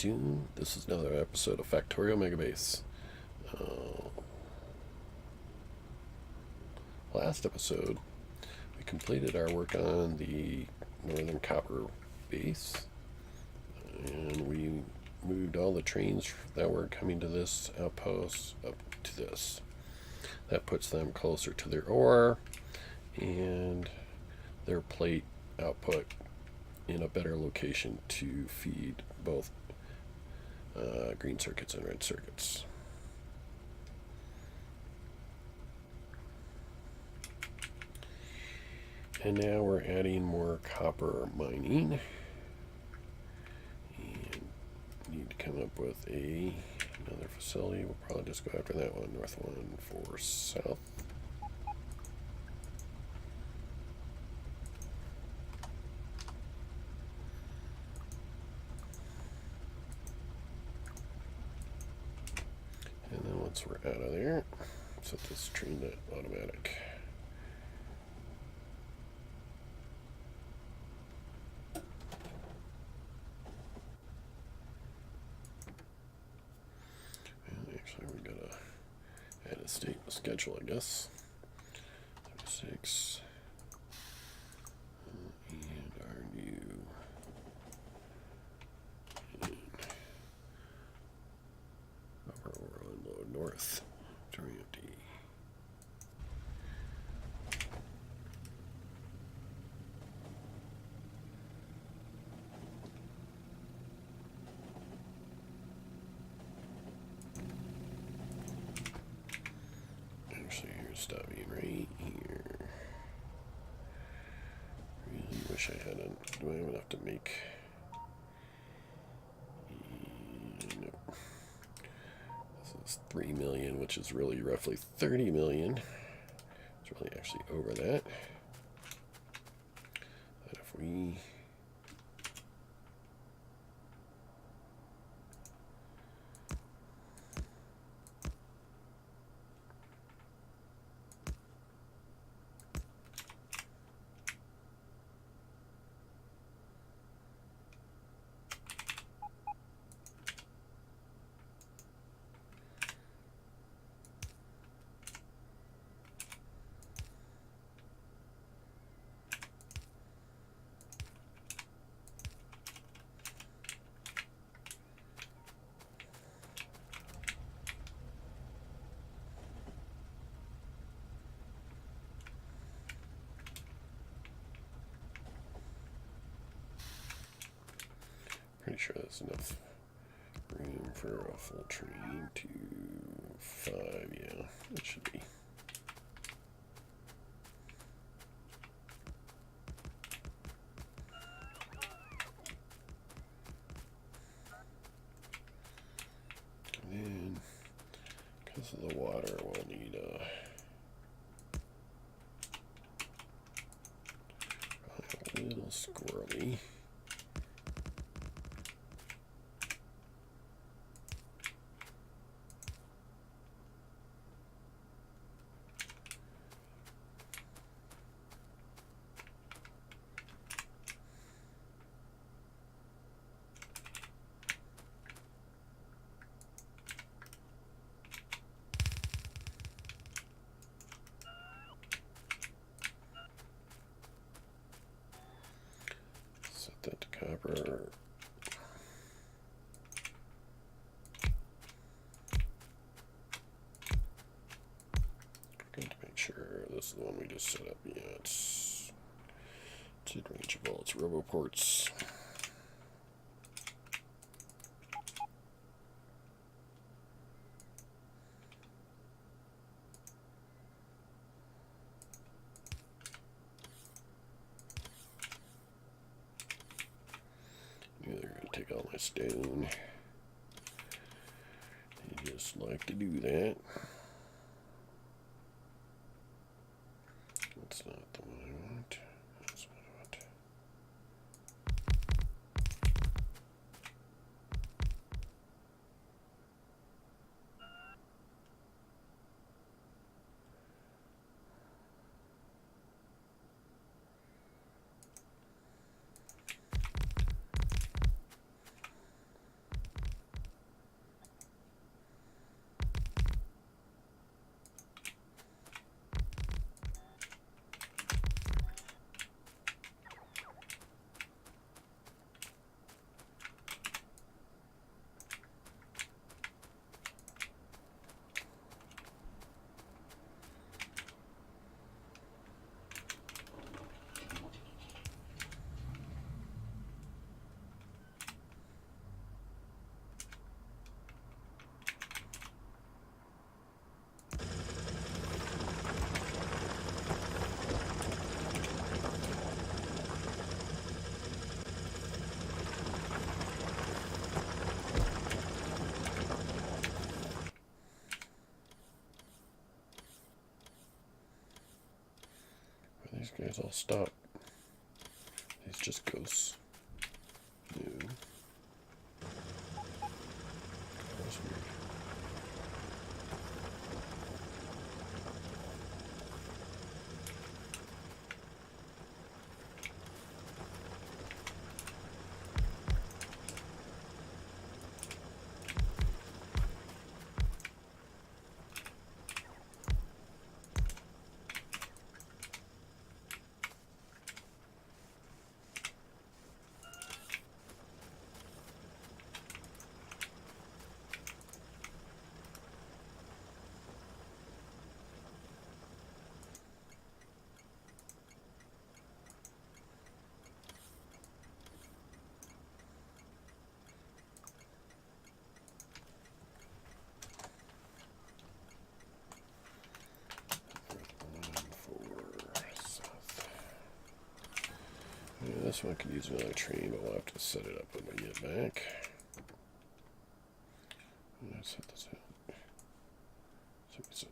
tuned. This is another episode of Factorio Megabase. Last episode, we completed our work on the northern copper base, and we moved all the trains that were coming to this outpost up to this. That puts them closer to their ore and their plate output in a better location to feed both green circuits and red circuits. And now we're adding more copper mining, and need to come up with another facility. We'll probably just go after that one, north one for south. And then once we're out of there, set this train to automatic. And actually, we gotta add a state schedule, I guess. 36. And our new upper or low north. Turning empty. Actually, here's stopping right here. Really wish I hadn't. Do I have enough to make? No. This is 3 million, which is really roughly 30 million. It's really actually over that. But if we pretty sure that's enough room for a full train to 5. Yeah, it should be. And then, because of the water, we'll need a little squirrely. Set that to copper. Going to make sure this is the one we just set up. Yeah, it's rangeable. It's RoboPorts. They're going to take all my stone. They just like to do that. That's not the one I want. That's what I want. guys all stop. These just ghosts. No. That was weird. Yeah, this one could use another train, but we'll have to set it up when we get back. Let's set this up. So.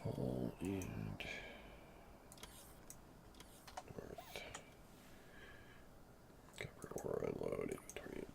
Fall and north. Copper ore unload inventory empty.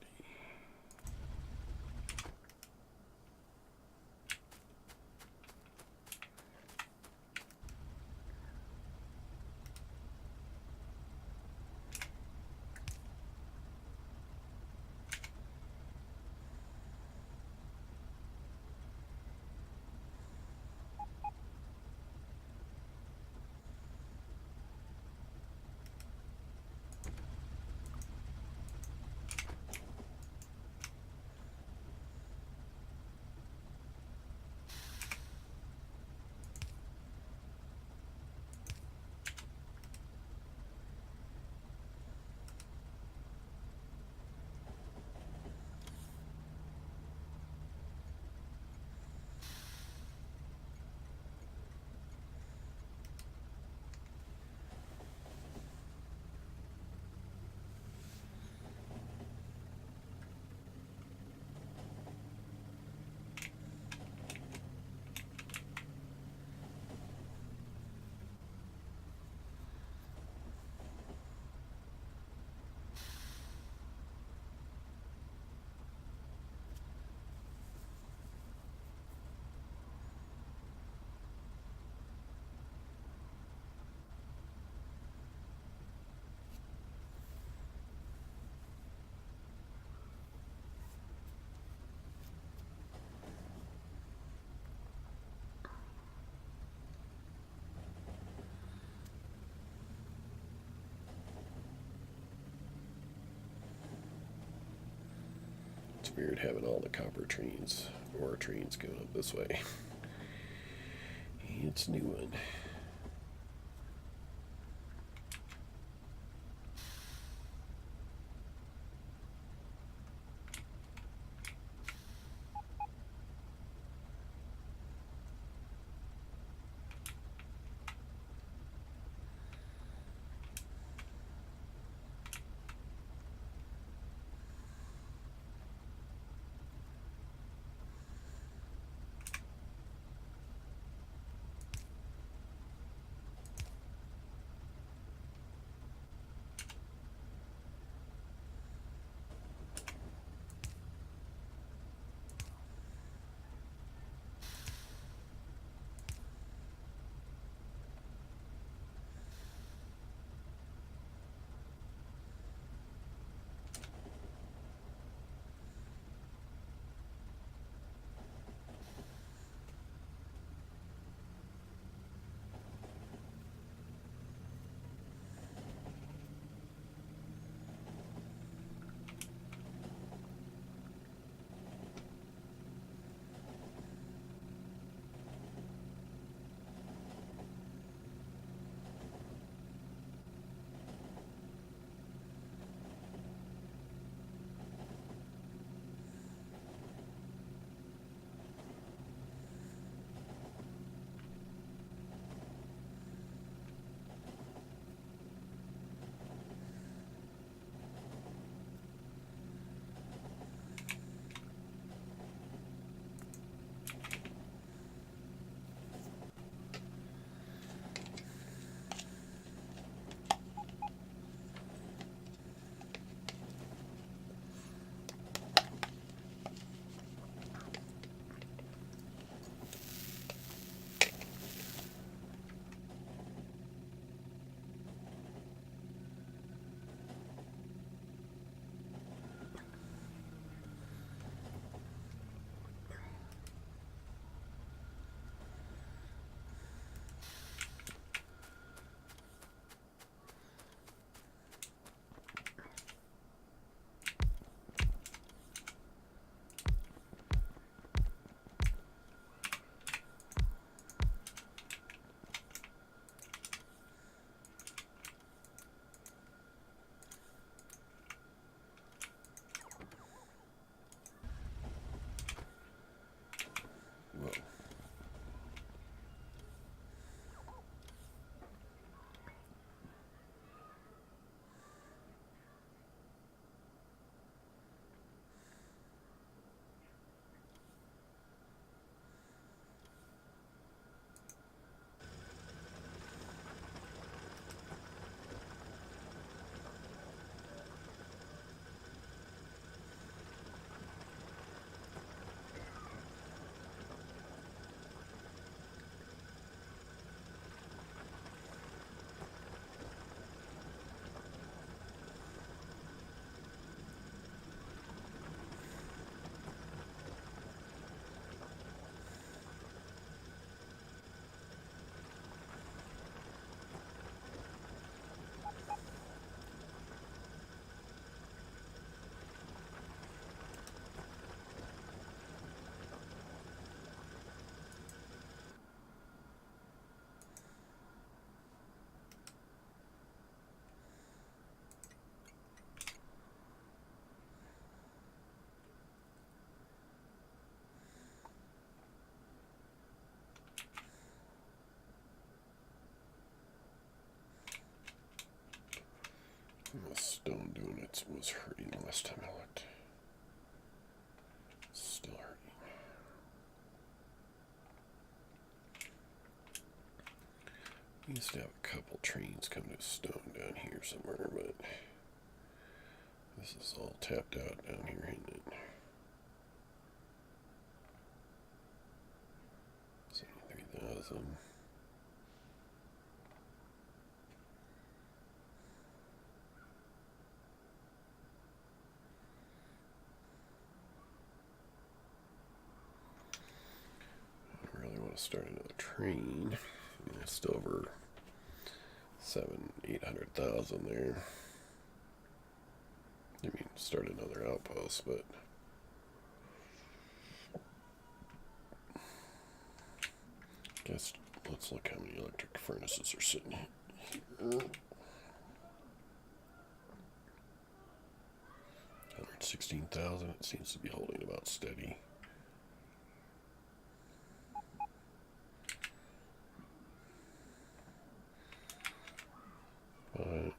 It's weird having all the copper trains or trains going up this way. It's a new one. The stone doing it was hurting last time I looked. Still hurting. We used to have a couple trains come to stone down here somewhere, but this is all tapped out down here, isn't it? 73,000. I really want to start another train. It's still over 700,000-800,000 there. I mean, start another outpost, but guess let's look how many electric furnaces are sitting here. 116,000. It seems to be holding about steady. But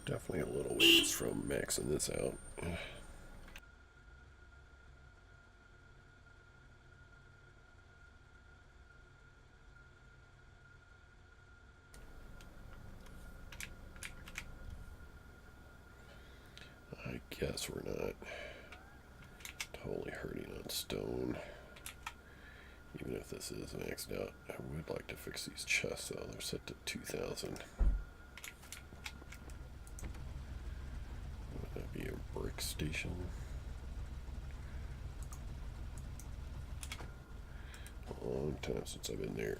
definitely a little ways from maxing this out. I guess we're not totally hurting on stone. Even if this is maxed out, I would like to fix these chests though. They're set to 2,000. Would that be a brick station? A long time since I've been there.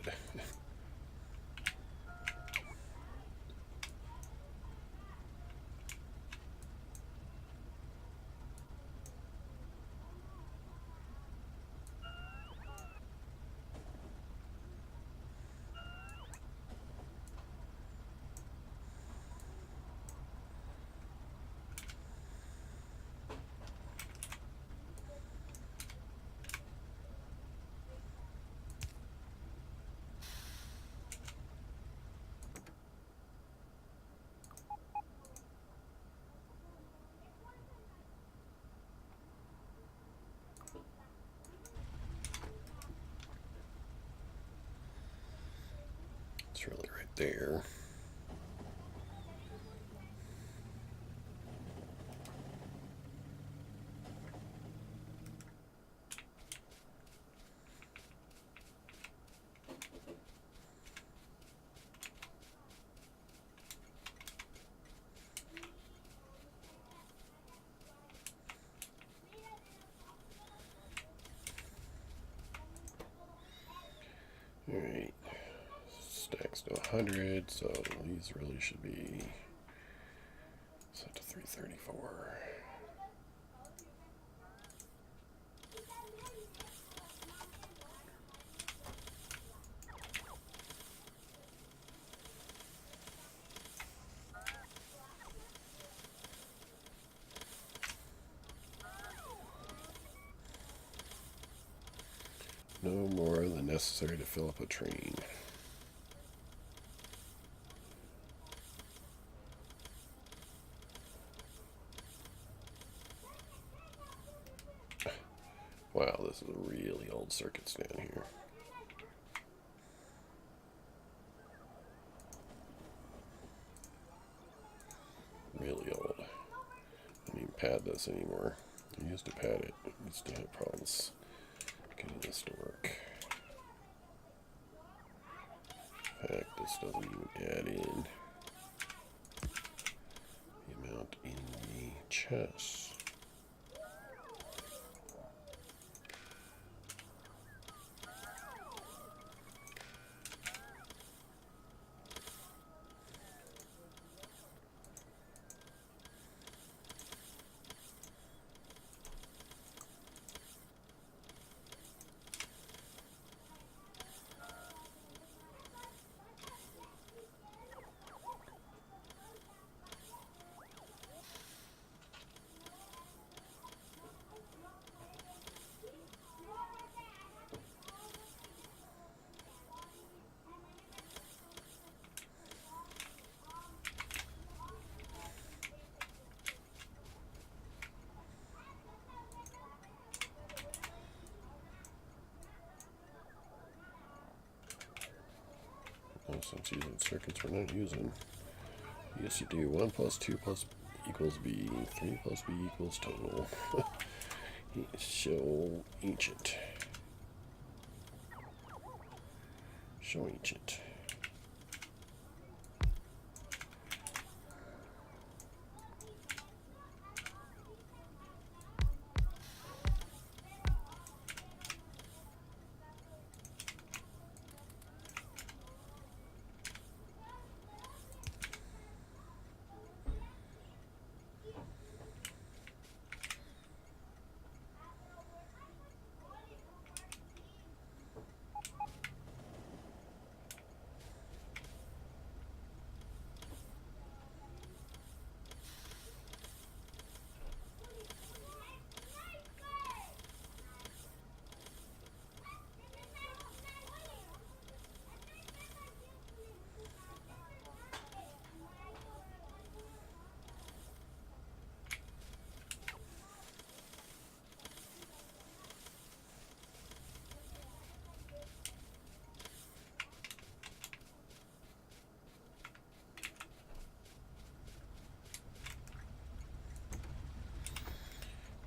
good. It's really right there. Alright, stacks to 100, so these really should be set to 334. No more than necessary to fill up a train. Wow, this is a really old circuit stand here. Really old. I don't even pad this anymore. I used to pad it. I used to have problems getting this to work. In fact, this doesn't even add in the amount in the chest. Well, since using circuits we're not using, yes you do. 1 plus 2 plus equals b, 3 plus b equals total. Show ancient. Show ancient.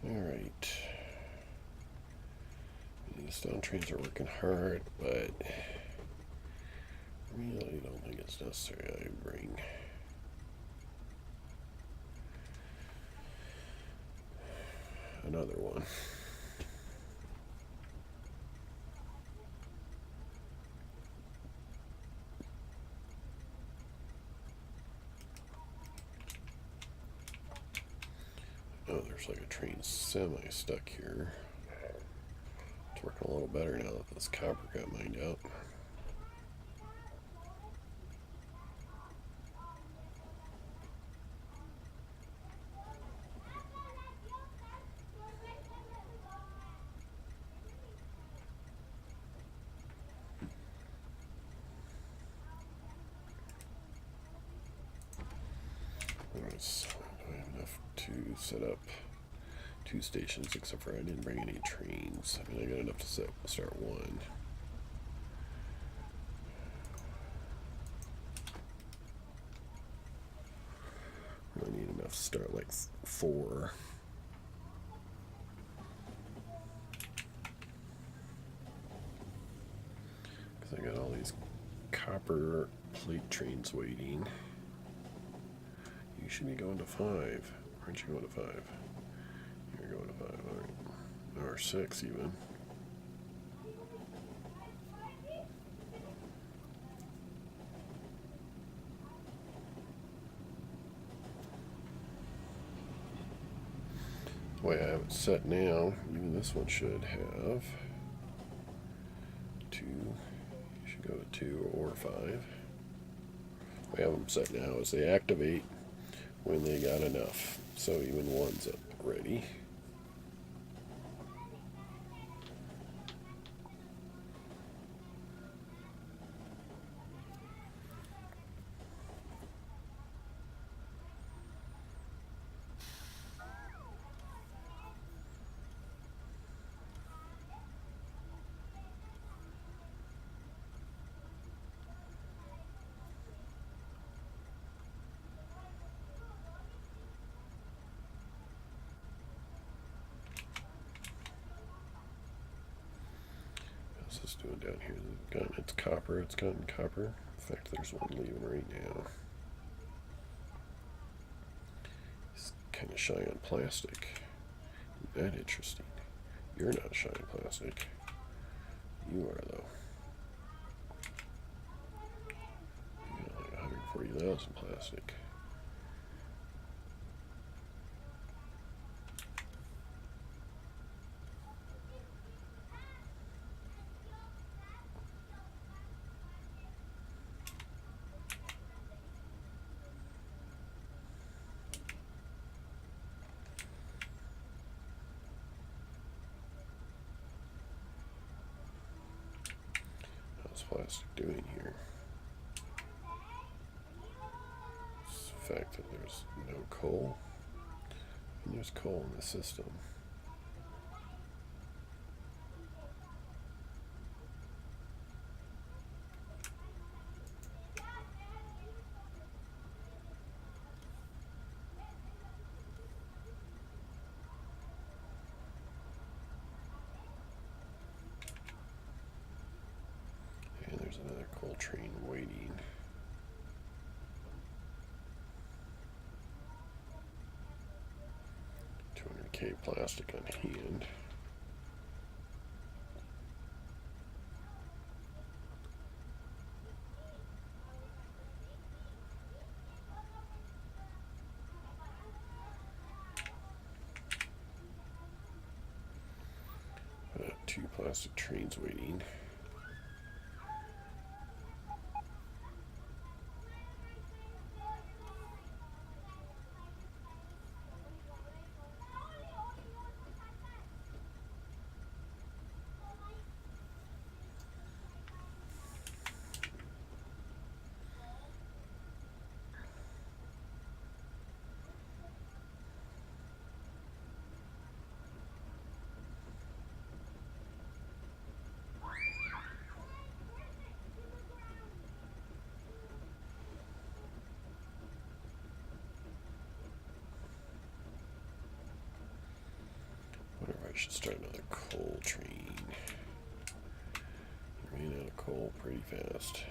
Alright. These stone trains are working hard, but I really don't think it's necessary I bring another one. Oh, there's like a train semi stuck here. It's working a little better now that this copper got mined out. I have enough to set up 2 stations, except for I didn't bring any trains. I mean, I got enough to start 1. I need enough to start like 4. Because I got all these copper plate trains waiting. You should be going to 5. Aren't you going to 5? You're going to 5, alright. Or 6 even. The way I have it set now, even this one should have 2. You should go to 2 or 5. The way I have them set now is they activate when they got enough. So even 1's up ready. What's this doing down here? It's copper. It's gotten copper. In fact, there's one leaving right now. It's kind of shy on plastic. Isn't that interesting? You're not shy on plastic. You are, though. You got like 140,000 plastic. How's plastic doing here? It's the fact that there's no coal. And there's coal in the system. And there's another coal train waiting. $200K plastic on hand. Got 2 plastic trains waiting. I should start another coal train. Ran out of coal pretty fast.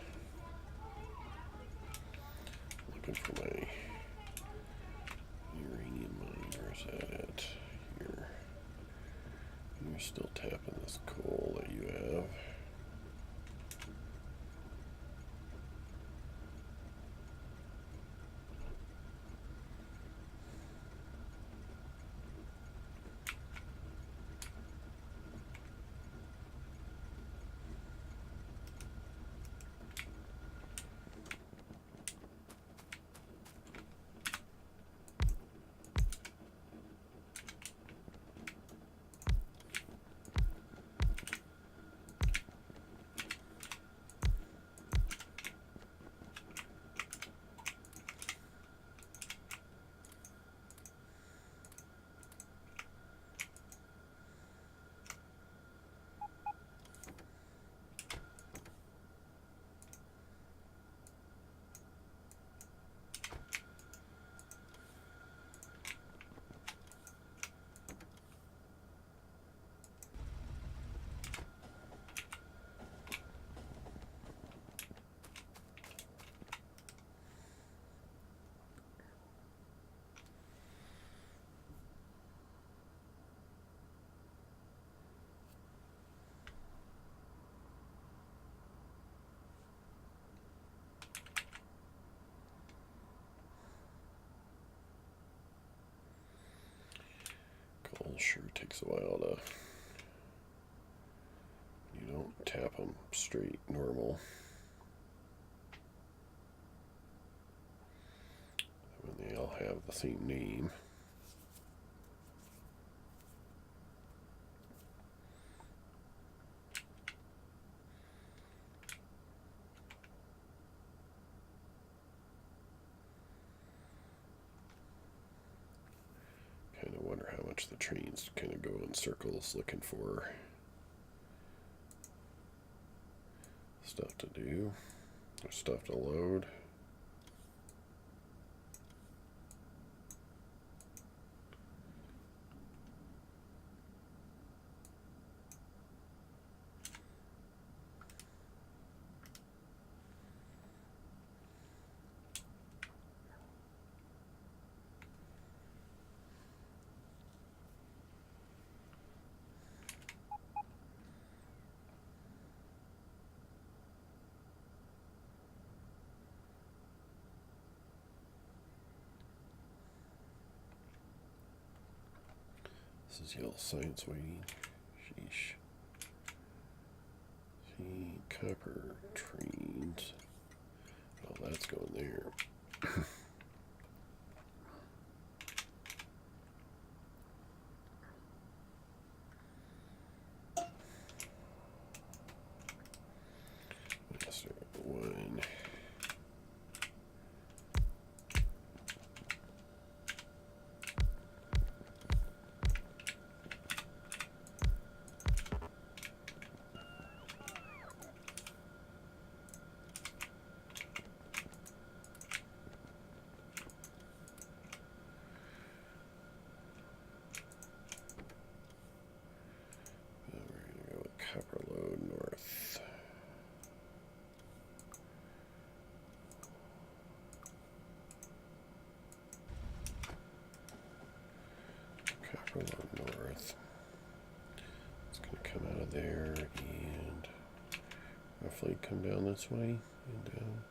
Looking for my uranium mine. Where's that at? Here. You're still tapping this coal that you have. Sure takes a while to, you don't tap them straight normal. When they all have the same name. Kind of wonder how much the trains kind of go in circles looking for stuff to do or stuff to load. This is Yellow Science waiting. Sheesh. See, copper trains. Oh, that's going there. Master 1. Copper load north. Copper load north. It's going to come out of there and roughly come down this way and down.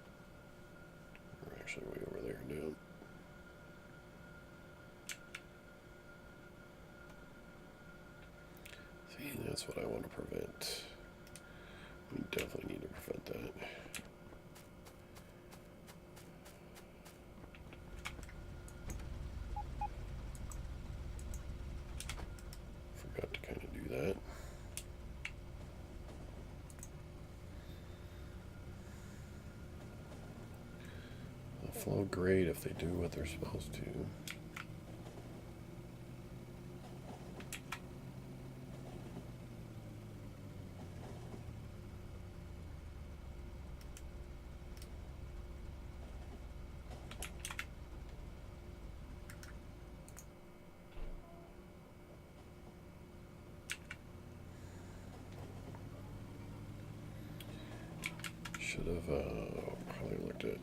We're actually way over there and down. See, that's what I want to prevent. We definitely need to prevent that. Forgot to kind of do that. They'll flow great if they do what they're supposed to. Should have probably looked at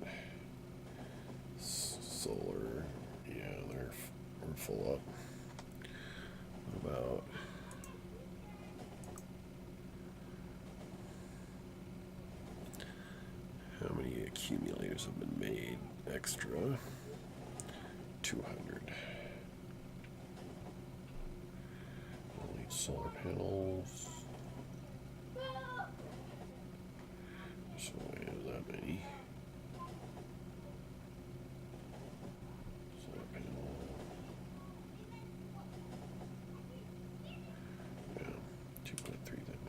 solar. Yeah, we're full up. What about how many accumulators have been made extra? 200. Only solar panels. So we have that many. Solar panel. Yeah, 2.3 then.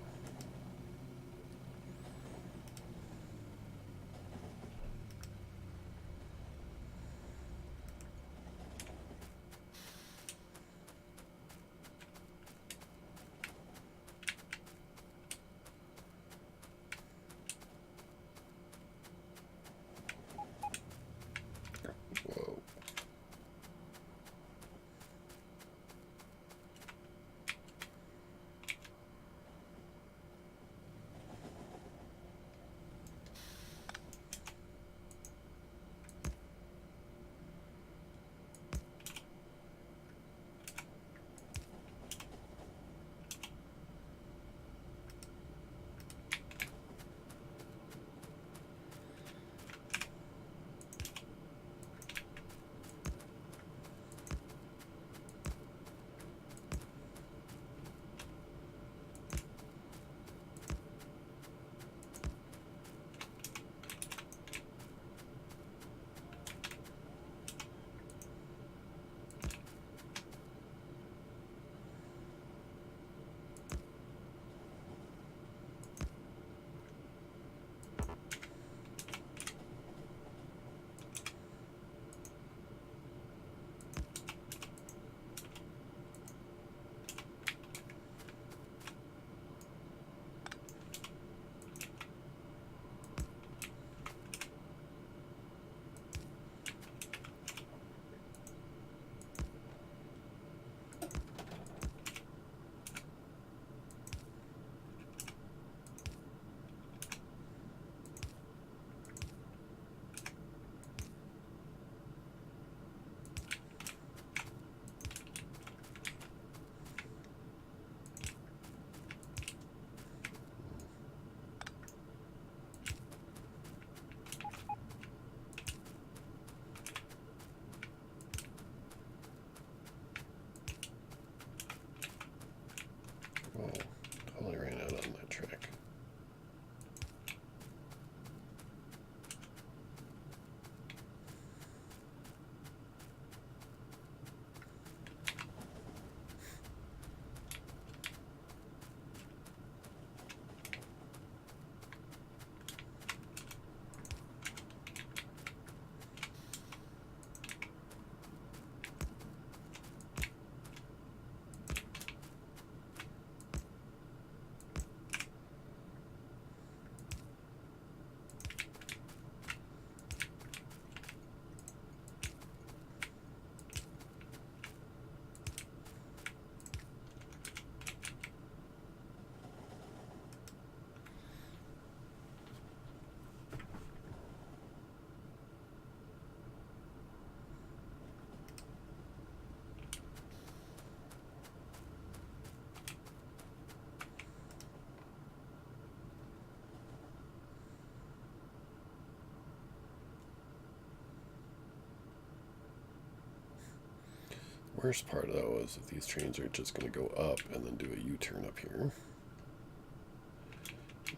worst part, though, is that these trains are just going to go up and then do a U-turn up here.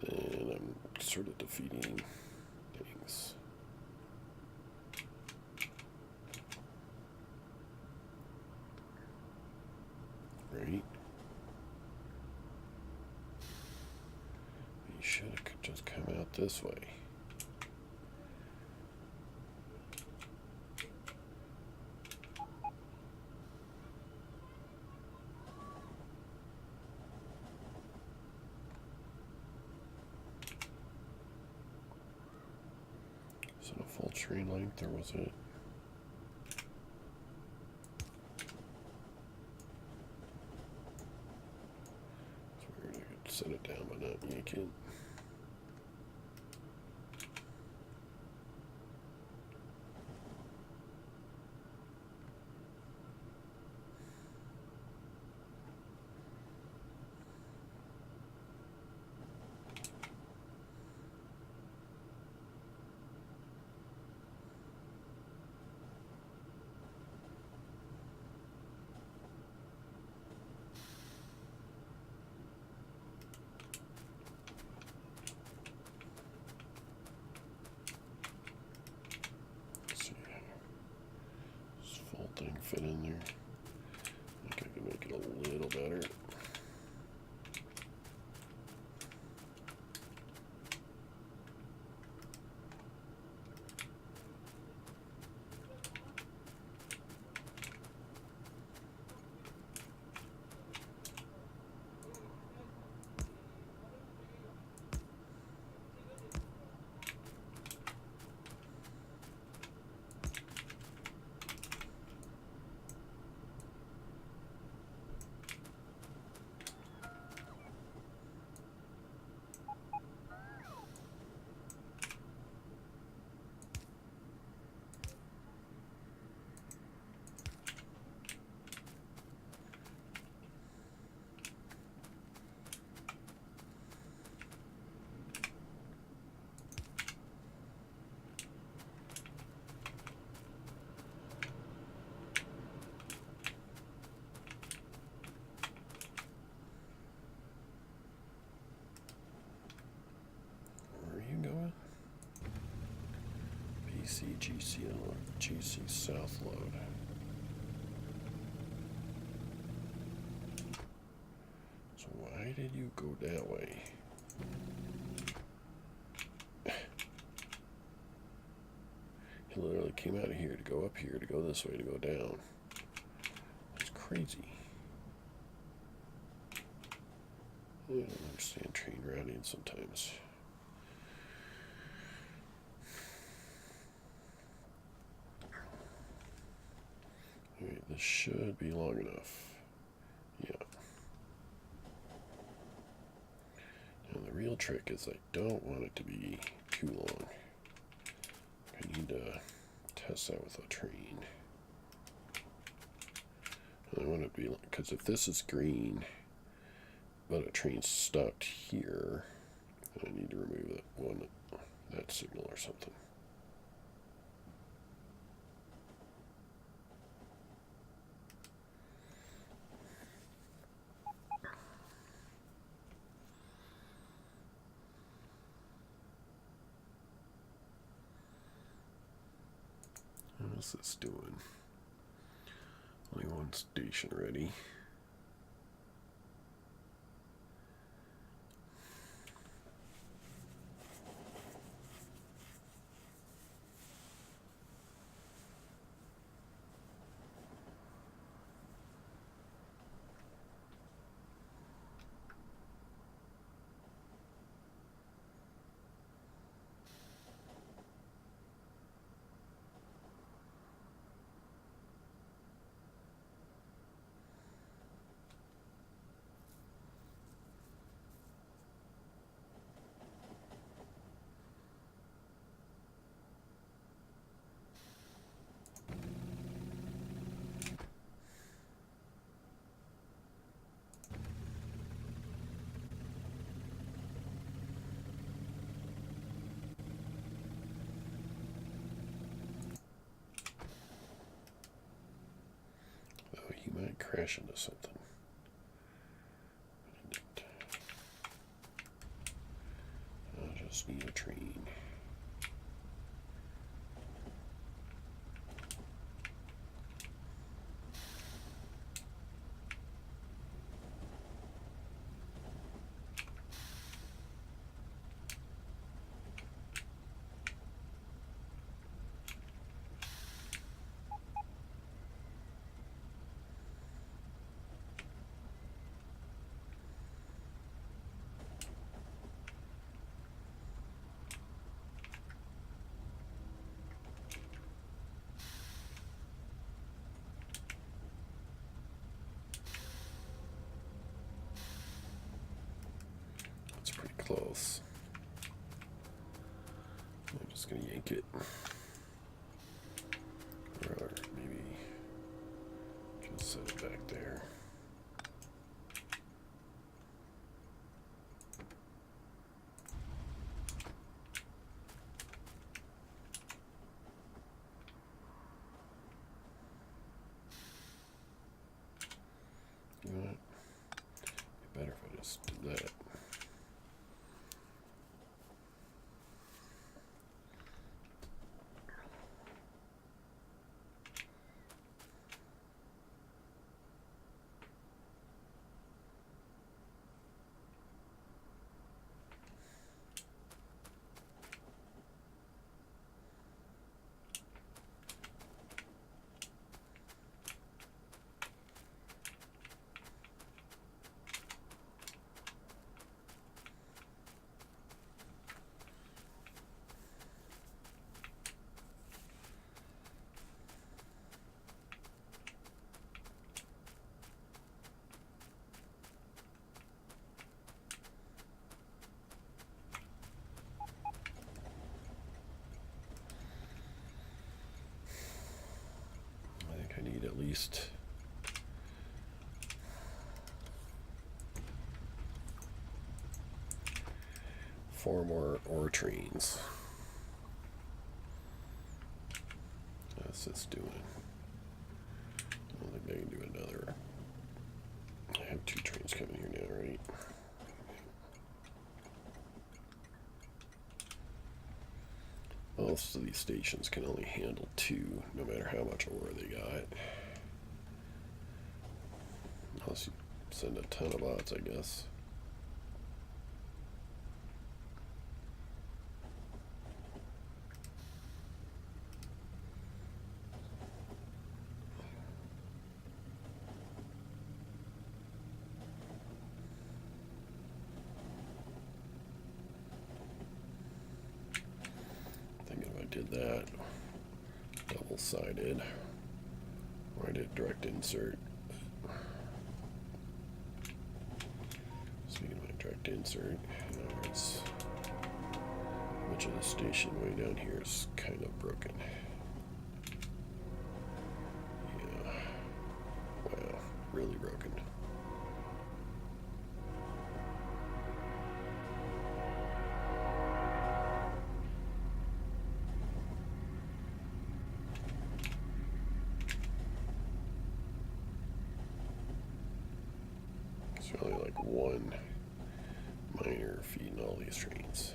And I'm sort of defeating things. Right? You should have just come out this way. Is it a full train length, or was it? It's weird, I could set it down but not yank it. Thing fit in there. I think I can make it a little better. GC South load. So why did you go that way? He literally came out of here to go up here, to go this way, to go down. It's crazy. I don't understand train routing sometimes. Alright, this should be long enough. Yeah. Now the real trick is I don't want it to be too long. I need to test that with a train. I want it to be, because if this is green, but a train's stopped here, I need to remove that signal or something. What's this doing? Only one station ready. crash into something. I just need a train. Pretty close. I'm just gonna yank it. Or maybe just set it back there. You know what? It'd be better if I just did that. I need at least 4 more ore trains. That's just doing it. I don't think I can do another. I have 2 trains coming here now, right? Most of these stations can only handle 2, no matter how much ore they got. Unless you send a ton of bots, I guess. Thinking if I did that double-sided, or I did direct insert. Speaking of my direct insert, in other words, much of the station way down here is kind of broken. Yeah. Wow, really broken. It's really like one miner feeding all these trains.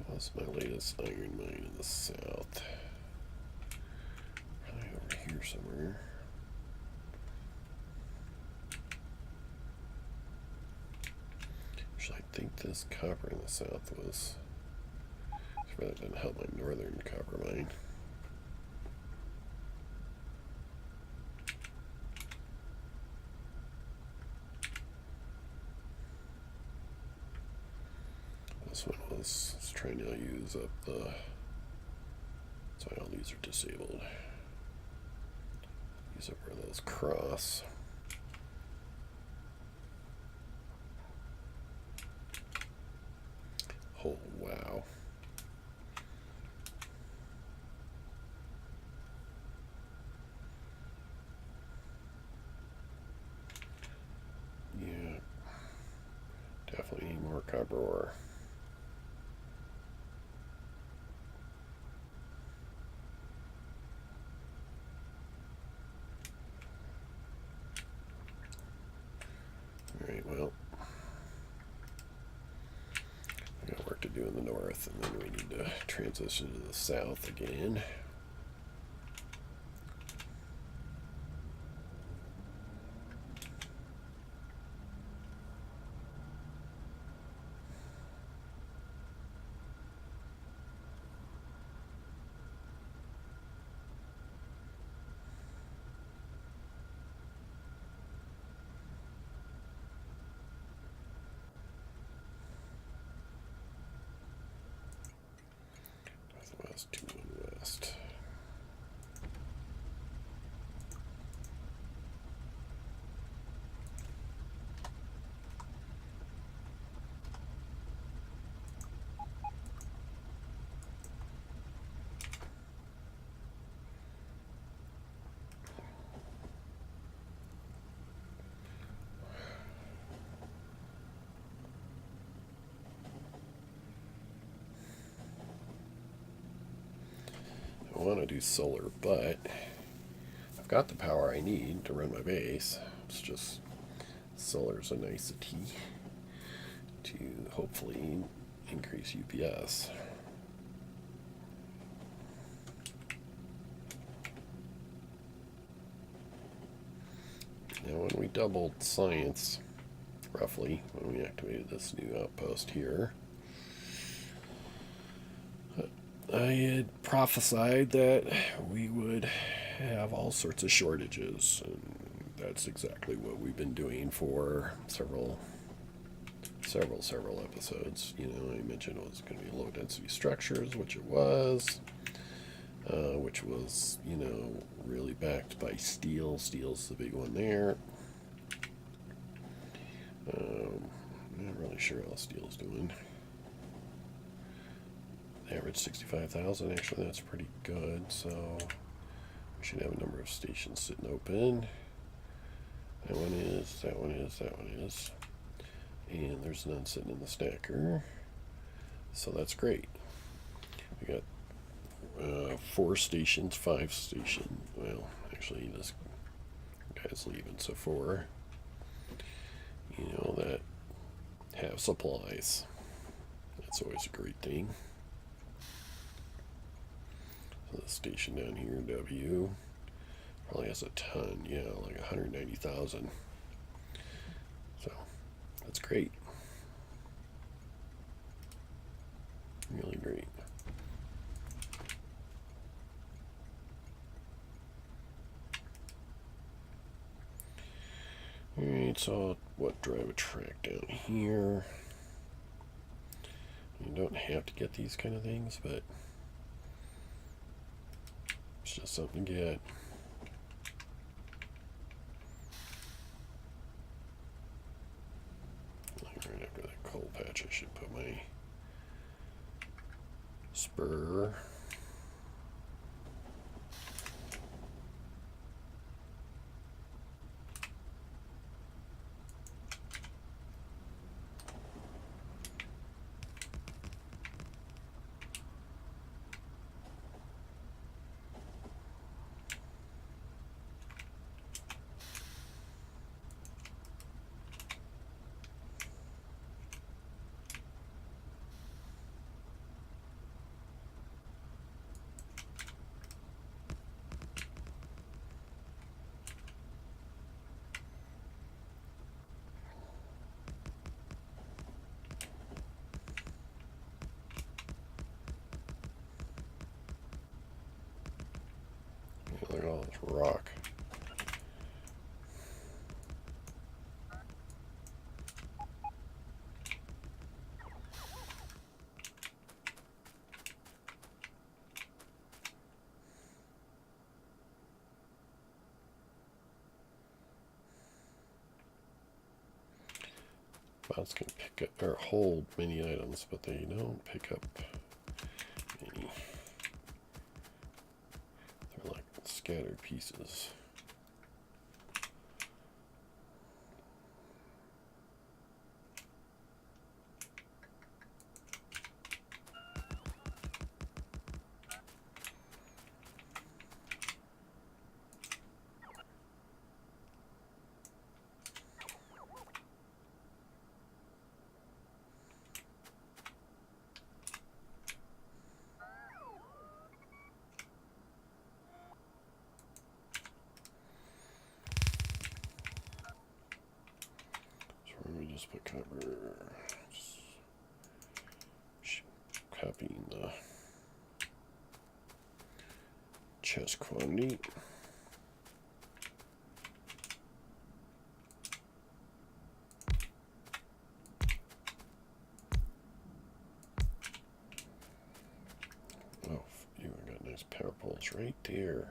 That's my latest iron mine in the south. Probably over here somewhere. Actually, I think this copper in the south was. Rather than help my northern copper mine. This one was trying to use up the. That's why all these are disabled. Use up where those cross. Oh, wow. Yeah. Definitely need more copper ore. Alright, well. We got work to do in the north, and then we need to transition to the south again. Northwest to west. I want to do solar, but I've got the power I need to run my base. It's just solar's a nicety to hopefully increase UPS. Now when we doubled science, roughly, when we activated this new outpost here, I had prophesied that we would have all sorts of shortages, and that's exactly what we've been doing for several episodes. You know, I mentioned it was going to be low density structures, which it was, which was, you know, really backed by steel. Steel's the big one there. I'm not really sure how steel's doing. Average 65,000. Actually, that's pretty good. So we should have a number of stations sitting open. That one is, that one is, that one is. And there's none sitting in the stacker. So that's great. We got 4 stations, 5 stations. Well, actually, this guy's leaving, so 4. You know, that have supplies. That's always a great thing. So the station down here, W, probably has a ton. Yeah, like 190,000. So that's great. Really great. Alright, so what drive a track down here? You don't have to get these kind of things, but it's just something to get. Right after that coal patch, I should put my spur. That's rock. Bots can pick up or hold many items, but they don't pick up many. They're like scattered pieces. Just put cover, just copying the chest quantity. Oh, you got nice power poles right there.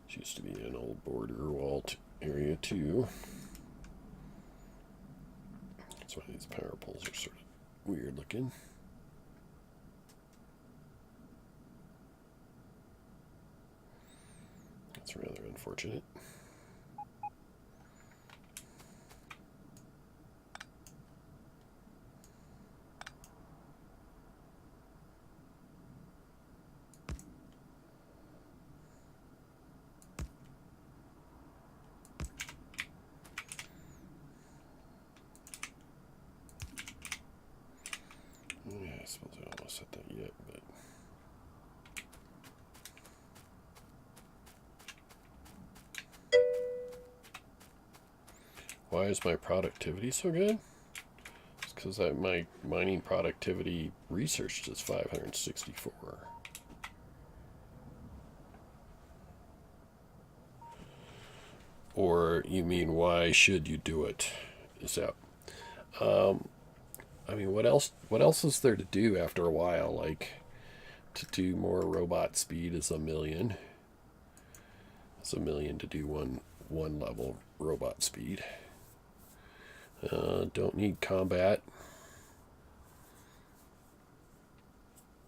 This used to be an old border wall area too. That's why these power poles are sort of weird looking. That's rather unfortunate. Yeah, I suppose I don't want to set that yet, but why is my productivity so good? It's because my mining productivity researched is 564. Or you mean why should you do it? Is that I mean, what else is there to do after a while? Like, to do more robot speed is 1,000,000. It's 1,000,000 to do one level robot speed. Don't need combat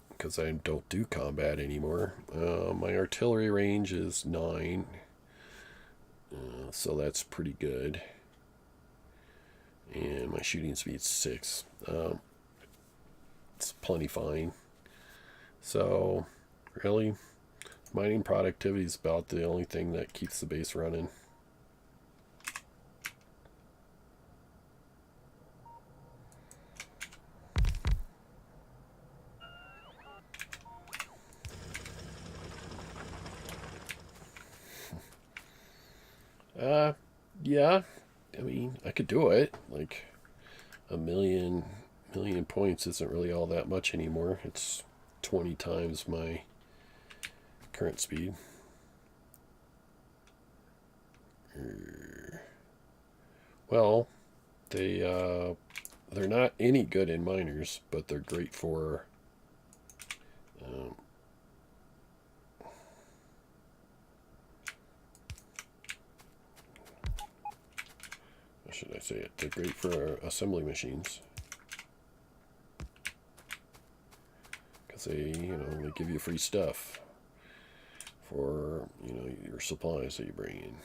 because I don't do combat anymore. My artillery range is 9, so that's pretty good. And my shooting speed's 6. It's plenty fine. So, really, mining productivity is about the only thing that keeps the base running. Yeah, I mean, I could do it. Like, a million points isn't really all that much anymore. It's 20 times my current speed. Well, they're not any good in miners, but they're great for how should I say it? They're great for assembly machines. Because they give you free stuff for, your supplies that you bring in.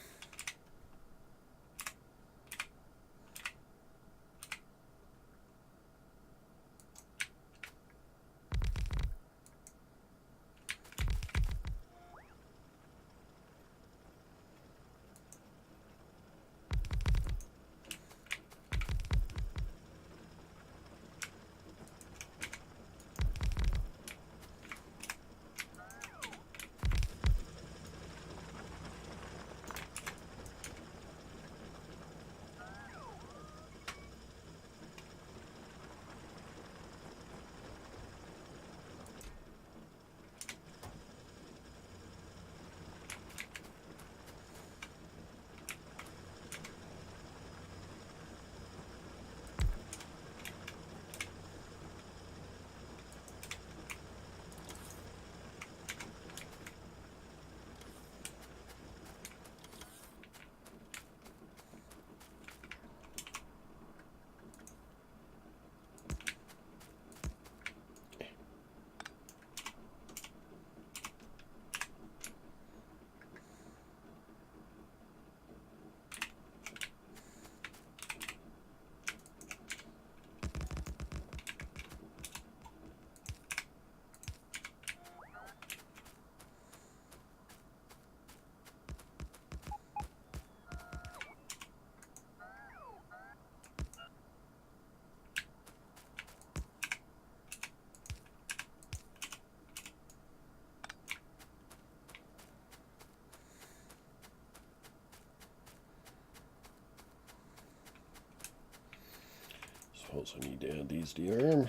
Suppose I need to add these to the arm.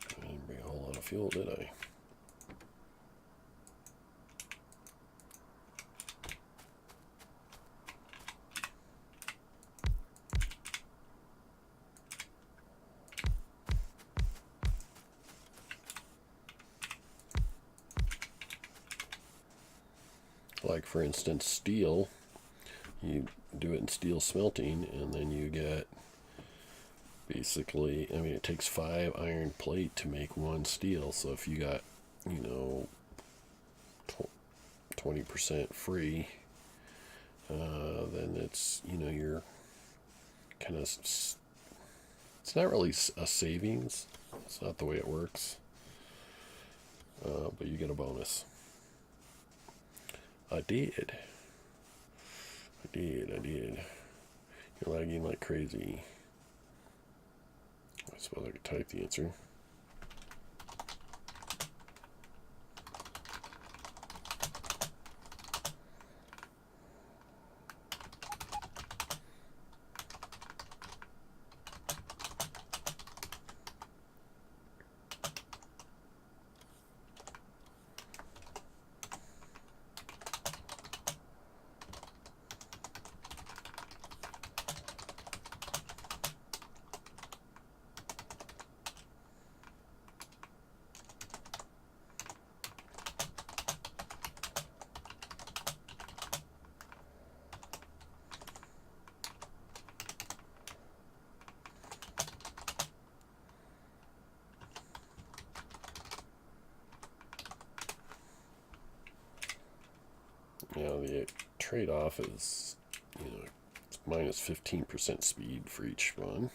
I didn't bring a whole lot of fuel, did I? Like, for instance, steel, you do it in steel smelting, and then you get basically, I mean, it takes 5 iron plate to make 1 steel. So if you got, you know, 20% free, then it's, you know, you're kind of, it's not really a savings. It's not the way it works. But you get a bonus. I did. You're lagging like crazy. I suppose I could type the answer. Now the trade-off is, you know, it's minus 15% speed for each one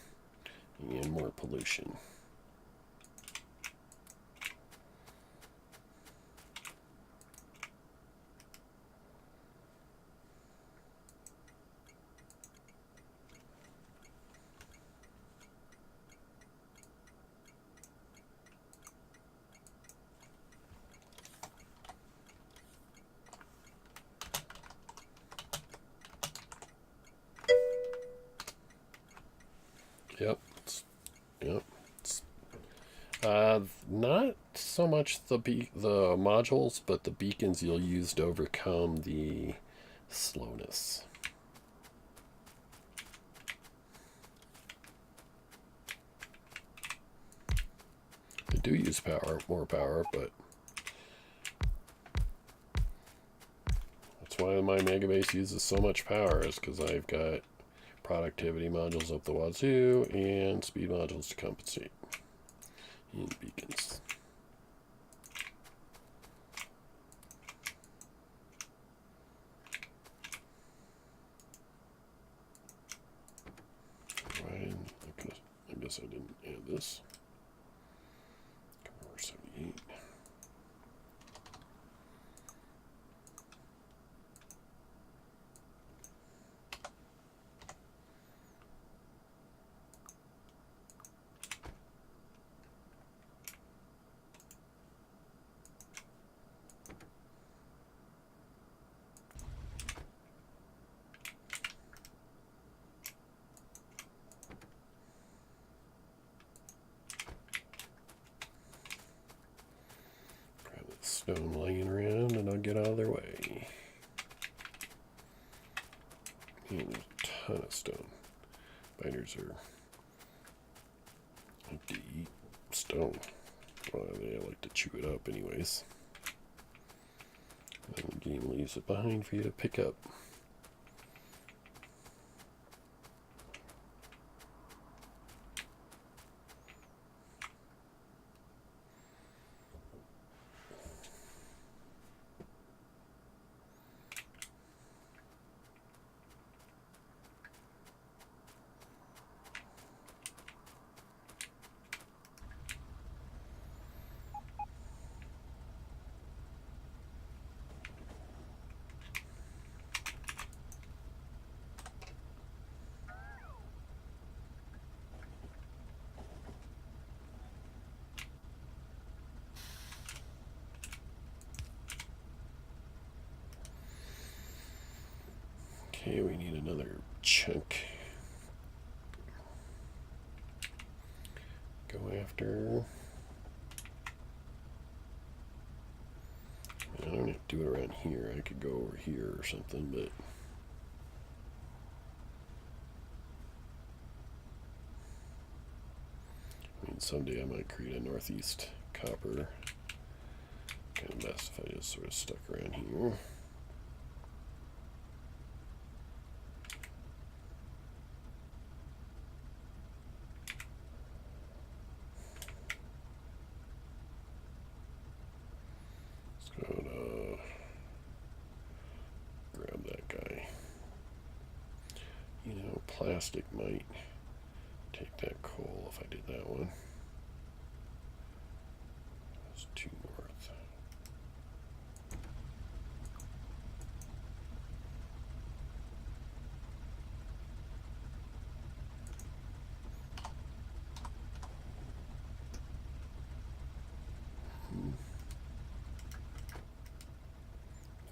and more pollution. Yep. Yep. Not so much the modules, but the beacons you'll use to overcome the slowness. They do use more power, but that's why my Megabase uses so much power, is because I've got productivity modules up the wazoo and speed modules to compensate. And beacons. Right, I guess I didn't add this. Converter 78. Stone laying around, and I'll get out of their way. And there's a ton of stone. Biters are like to eat stone. Well, they like to chew it up anyways. And the game leaves it behind for you to pick up. Okay, we need another chunk. Go after. I don't have to do it around here. I could go over here or something, but I mean, someday I might create a northeast copper. Kind of best if I just sort of stuck around here. Grab that guy. You know, plastic might take that coal if I did that one. That's 2 north.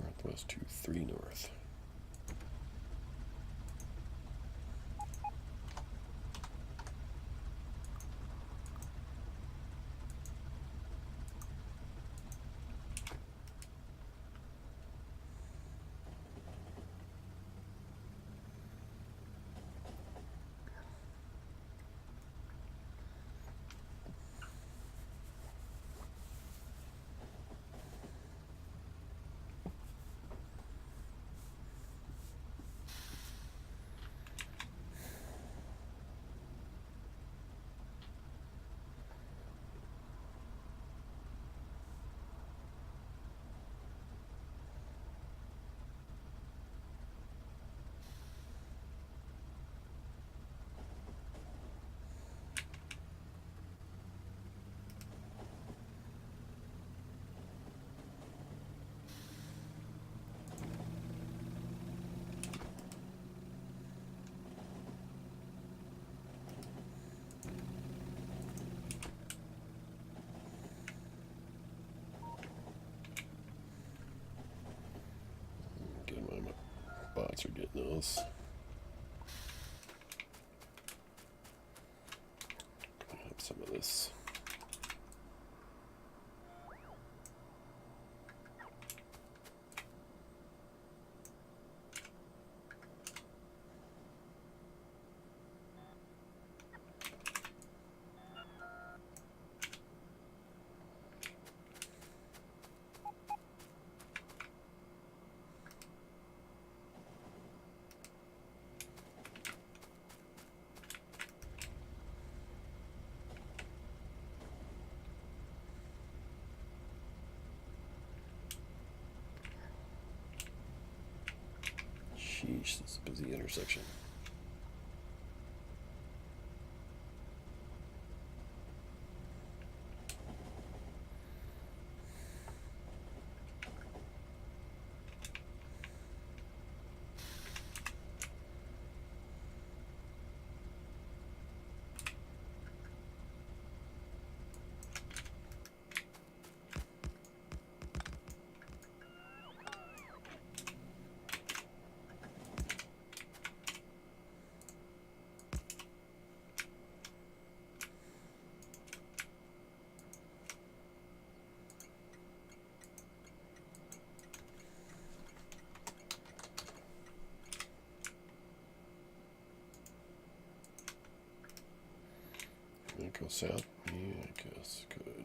Northwest 2, 3 north. Bots are getting those. Clean up some of this. Sheesh, this is a busy intersection. Go south? Yeah, I guess. Good.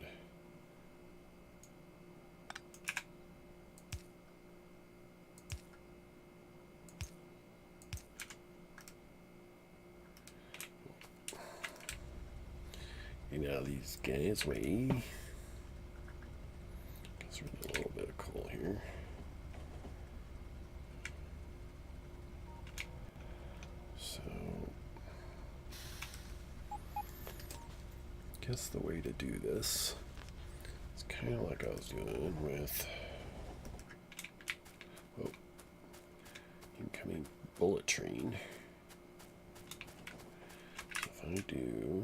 Get out of these guys' way. Guess we're getting a little bit of coal here. So, guess the way to do this is kind of like I was doing with incoming bullet train. So if I do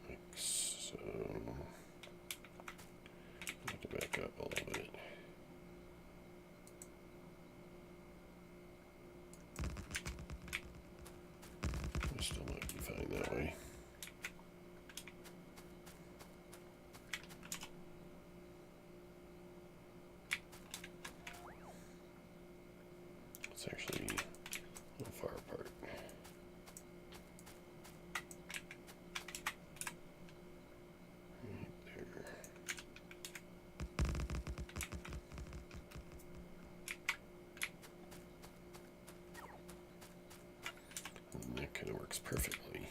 like so. actually a little far apart. Right there. And that kind of works perfectly.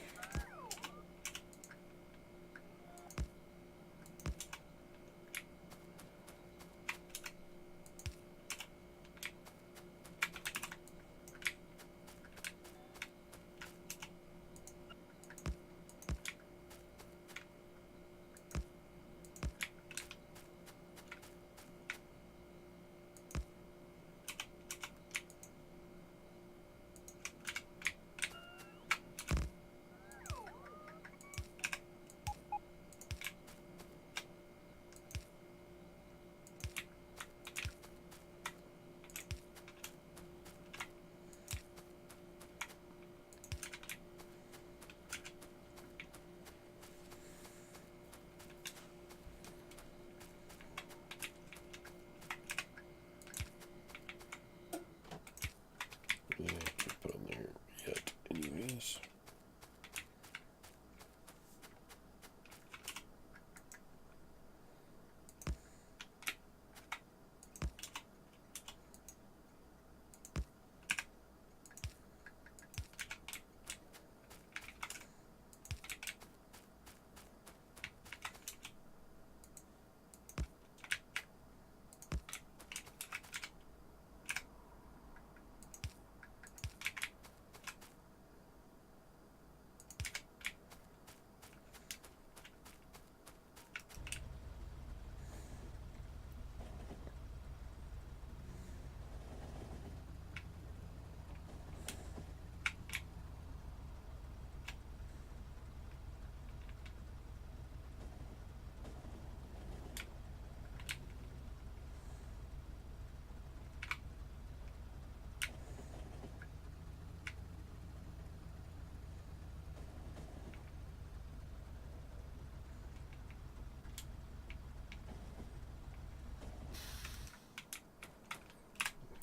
Yeah, I can't put them there yet anyways.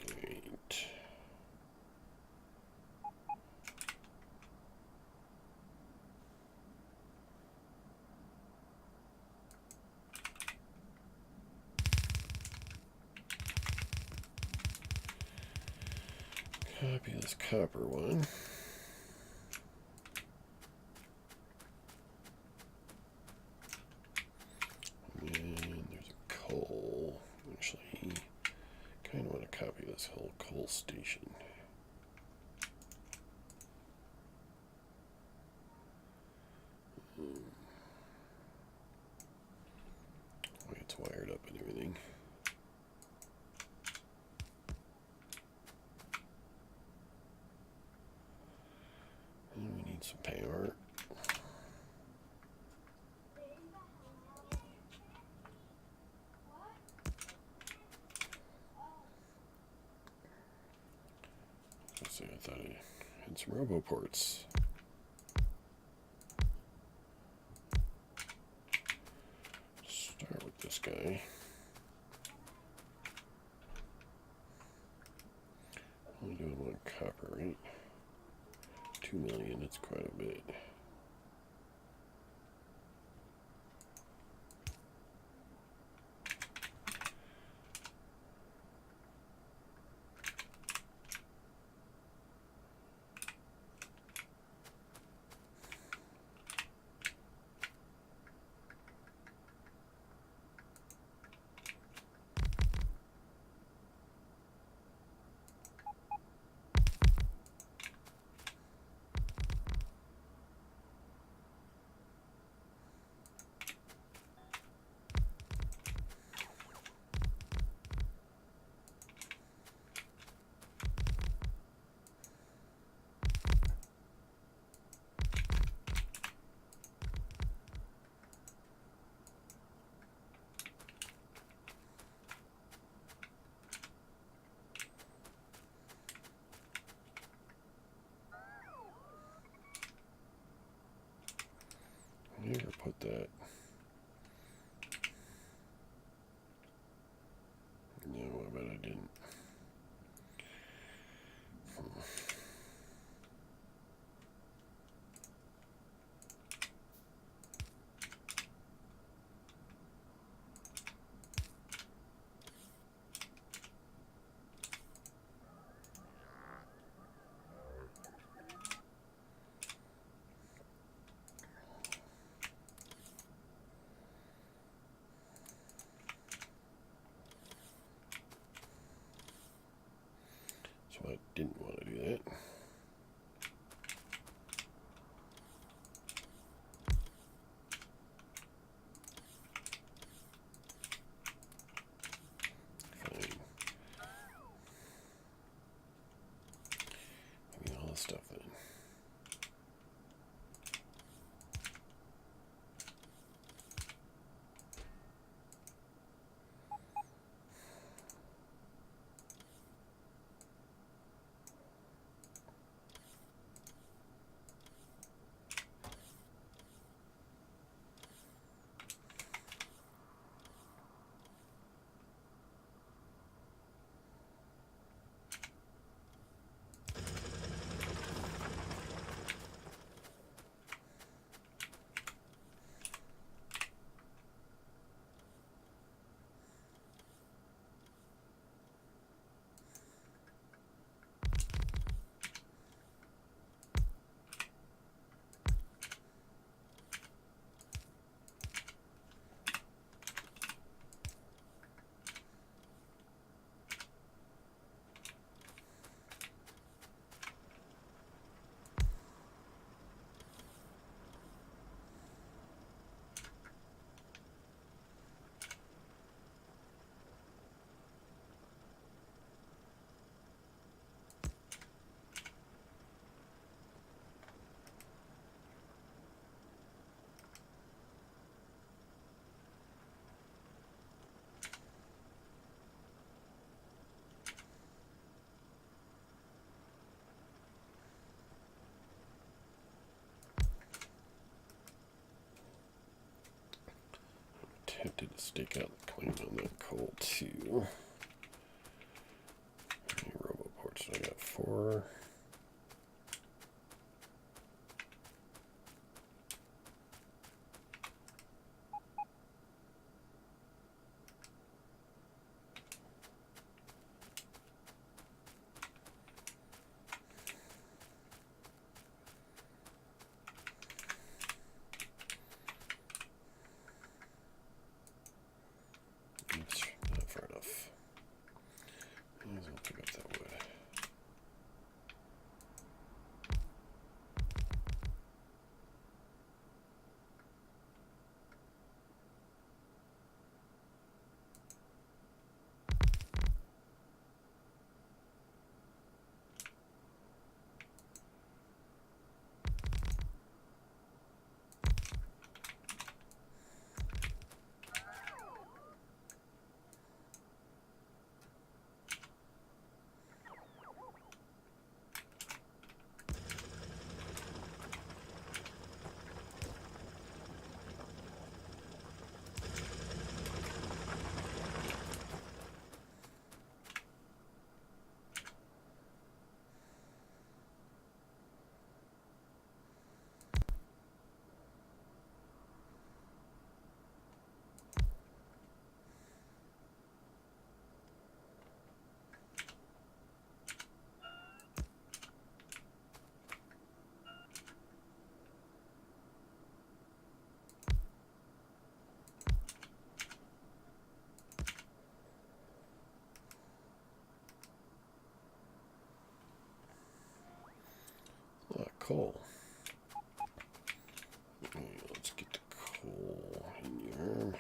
Right. Copy this copper one. And there's a coal. Actually, kind of want to copy this whole coal station. Way it's wired up and everything. And we need some power. Let's see, I thought I had some roboports. Start with this guy. Only doing one copper, right? 2 million, that's quite a bit. Never put that. No, I bet I didn't. tempted to stake out the claim on that coal too. How many roboports? I got 4. Not far enough. Might as well pick up that wood. Coal. Okay, let's get the coal in here.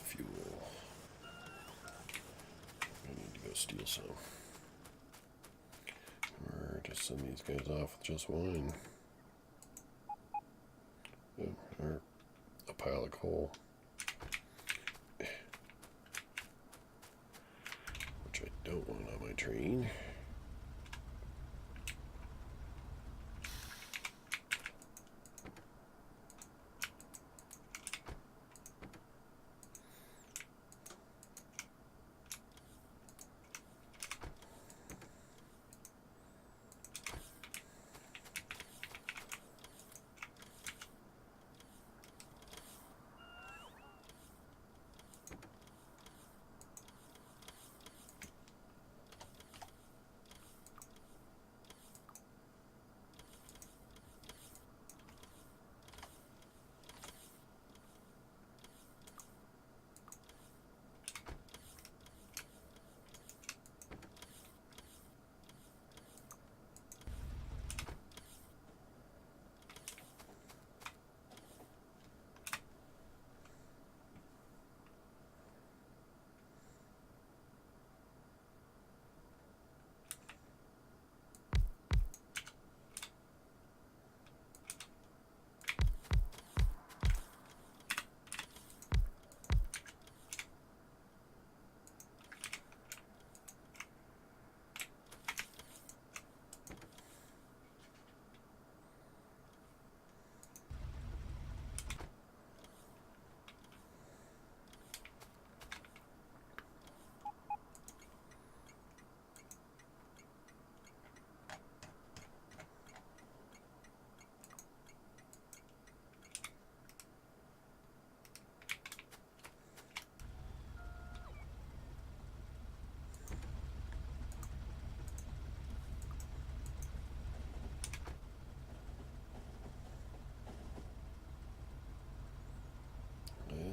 Fuel. I need to go steal some. Or just send these guys off with just one. Or a pile of coal. Which I don't want on my train.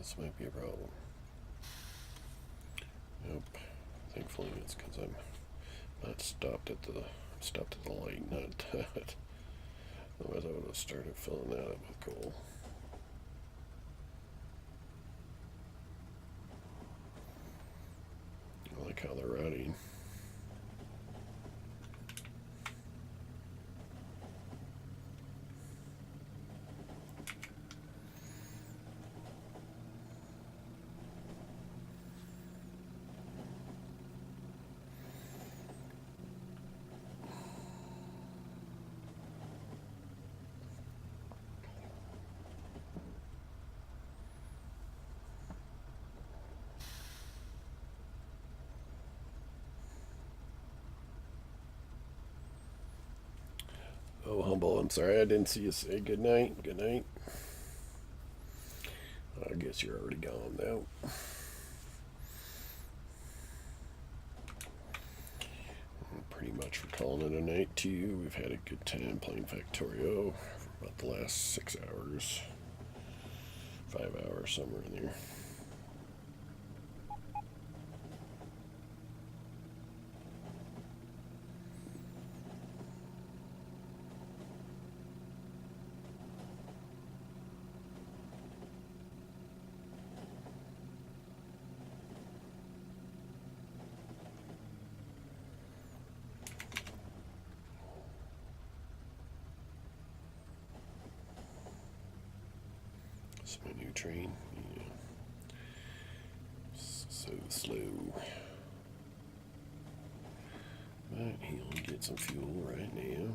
This might be a problem. Nope. Thankfully it's because I'm not stopped at the light, not that. Otherwise I would have started filling that up with coal. I like how they're routing. Oh, Humble, I'm sorry I didn't see you say good night. Good night. I guess you're already gone now. Pretty much we're calling it a night too. We've had a good time playing Factorio for about the last 6 hours. 5 hours, somewhere in there. It's my new train. Yeah. So slow. But he'll get some fuel right now.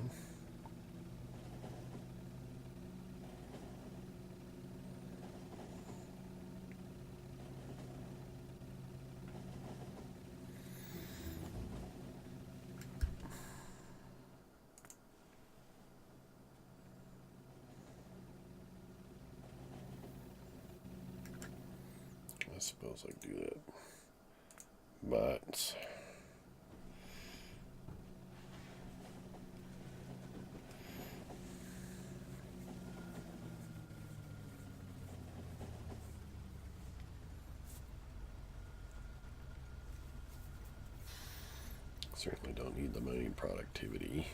I suppose I can do that. But certainly don't need the mining productivity.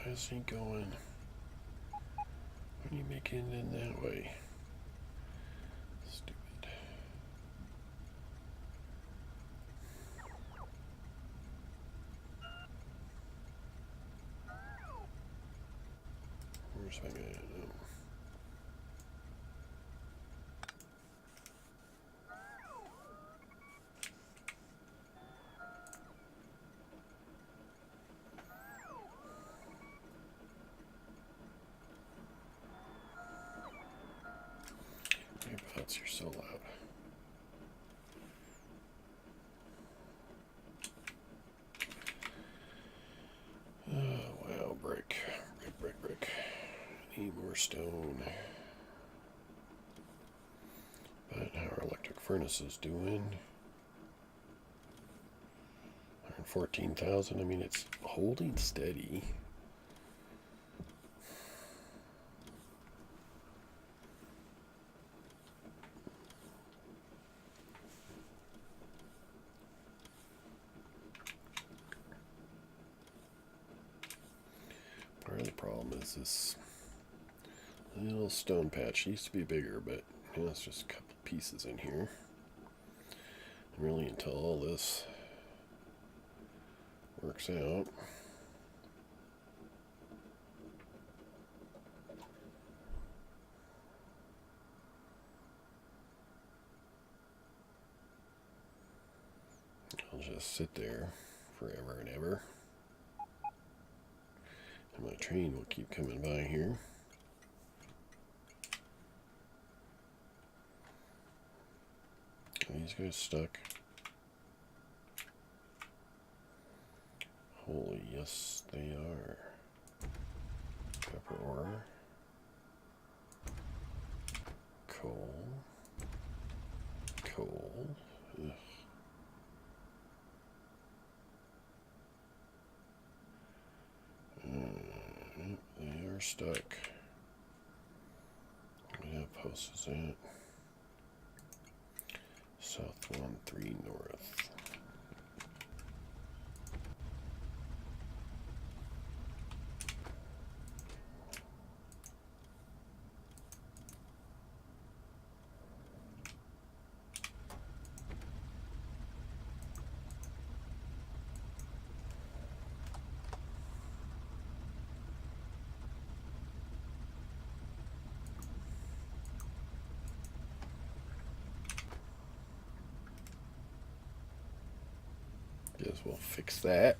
Why is he going? Why are you making it in that way? Stupid. Where's my guy? No. Hey, bots, you're so loud. Oh, wow, brick. Brick. Need more stone. But how our electric furnace is doing? 114,000. I mean, it's holding steady. Part of the problem is this little stone patch. It used to be bigger, but you know, it's just a couple pieces in here. And really, until all this works out, I'll just sit there forever and ever. And my train will keep coming by here. Are these guys stuck? Yes, they are. Copper ore. Coal. Coal. Ugh. They are stuck. What outpost is that? South 1-3 north. Guess we'll fix that.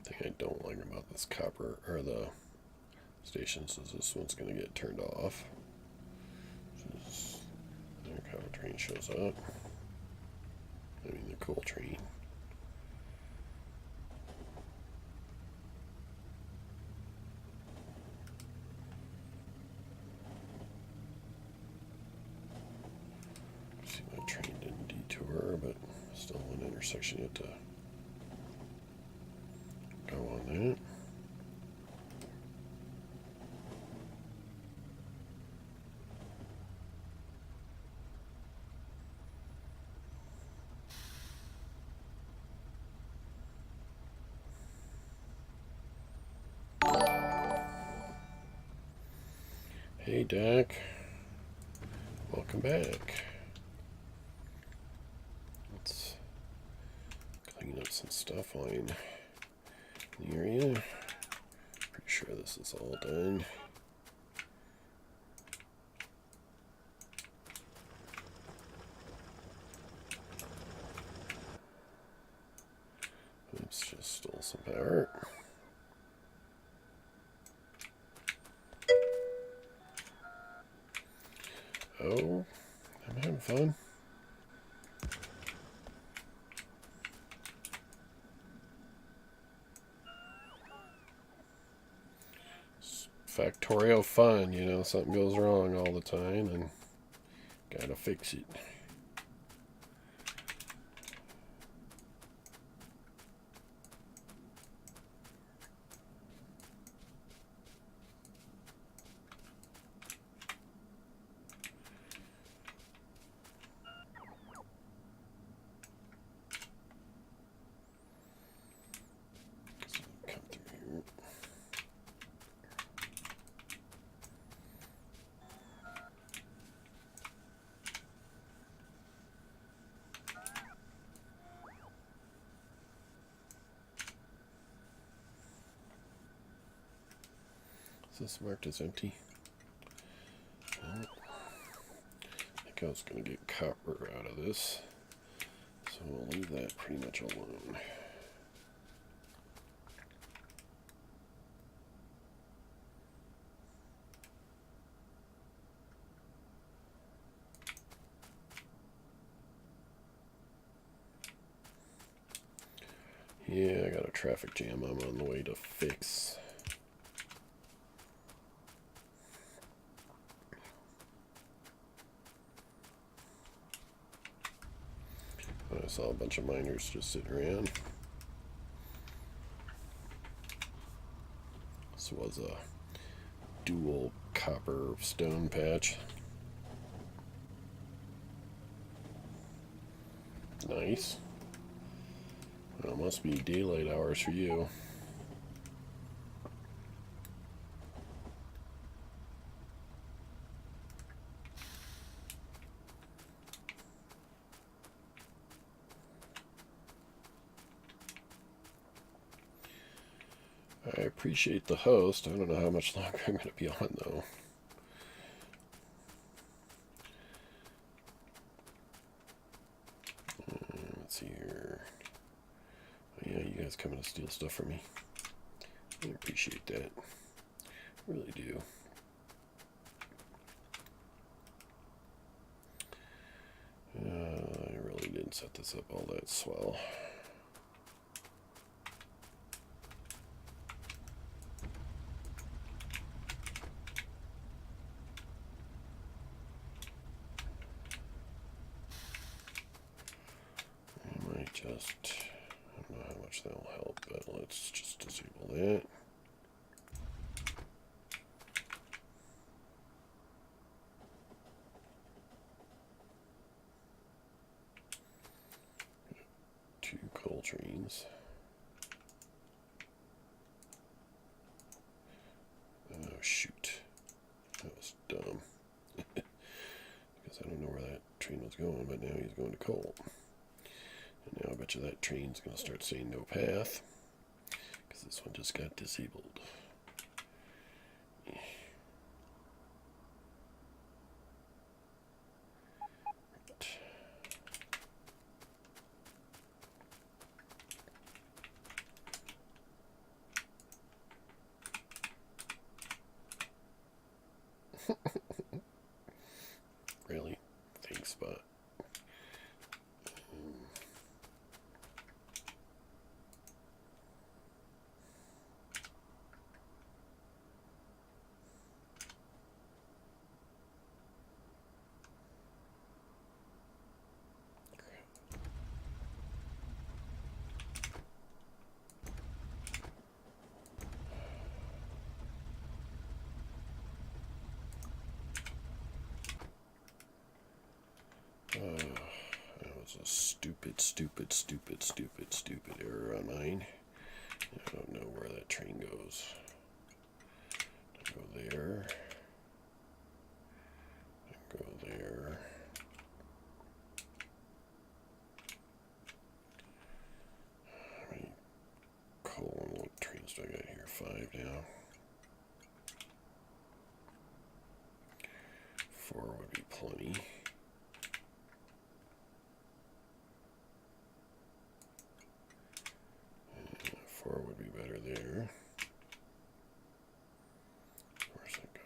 Thing I don't like about this copper or the stations is this one's going to get turned off. Their copper train shows up. I mean the coal train. See, my train didn't detour, but still one intersection yet to go on that. Hey, Doc. Welcome back. Let's clean up some stuff on the area. Pretty sure this is all done. Oops, just stole some power. Oh, I'm having fun. It's Factorio fun, you know, something goes wrong all the time and gotta fix it. Come through here. Is this marked as empty? I think I was going to get copper out of this, so we'll leave that pretty much alone. Yeah, I got a traffic jam I'm on the way to fix. I saw a bunch of miners just sitting around. This was a dual copper stone patch. Nice. Well, it must be daylight hours for you. I appreciate the host. I don't know how much longer I'm going to be on, though. Let's see here. Oh, yeah, you guys coming to steal stuff from me. I appreciate that. Really do. I really didn't set this up all that swell. I might just, I don't know how much that'll help, but let's just disable that. Two coal trains. Oh shoot, that was dumb. Because I don't know where that train was going, but now he's going to coal. And now I bet you that train's going to start saying no path, because this one just got disabled. Really? Thanks, Spot. That was a stupid error on mine. I don't know where that train goes. Go there. Go there. How many coal and what trains do I got here? 5 now. 4 would be plenty. And 4 would be better there. Where's that go?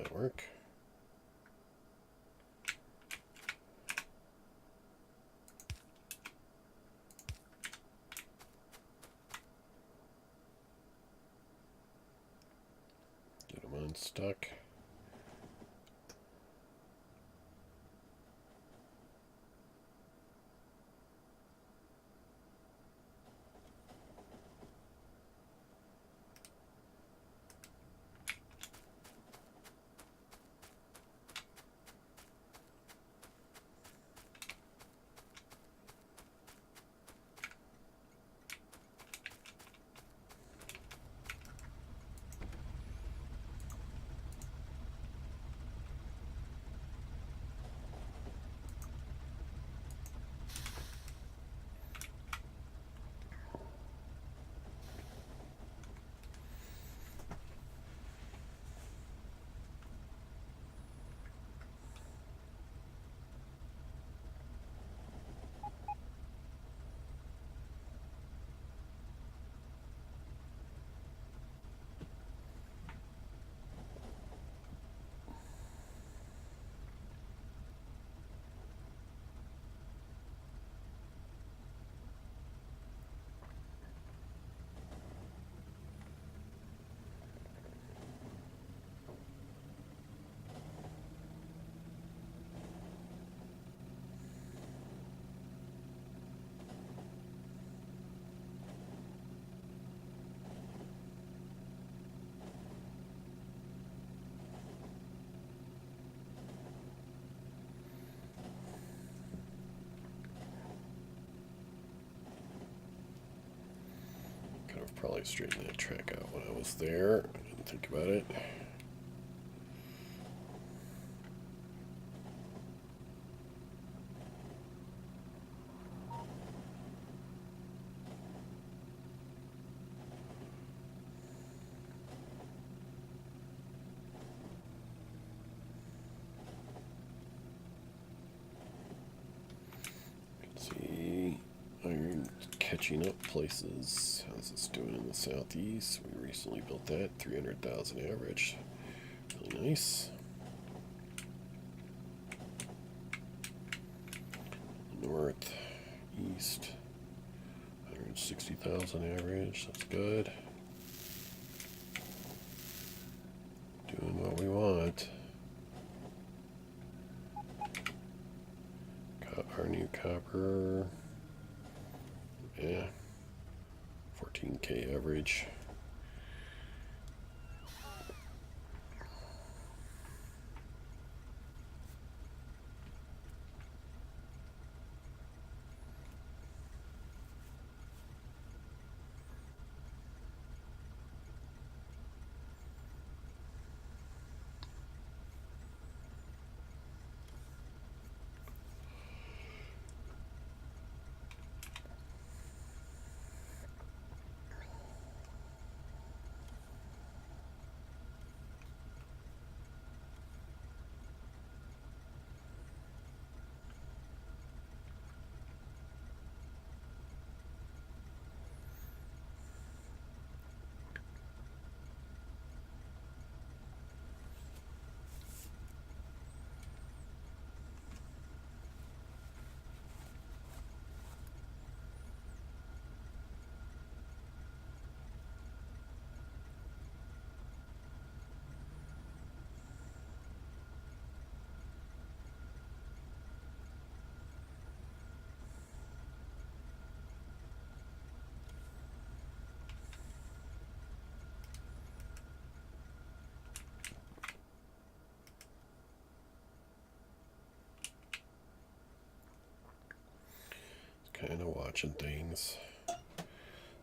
that work. Get them unstuck. Could have probably straightened that track out when I was there. I didn't think about it. See, iron catching up places. How's this doing in the southeast? We recently built that, 300,000 average. Really nice. North, east, 160,000 average. That's good. Doing what we want. Our new copper, yeah, 14K average. Kind of watching things,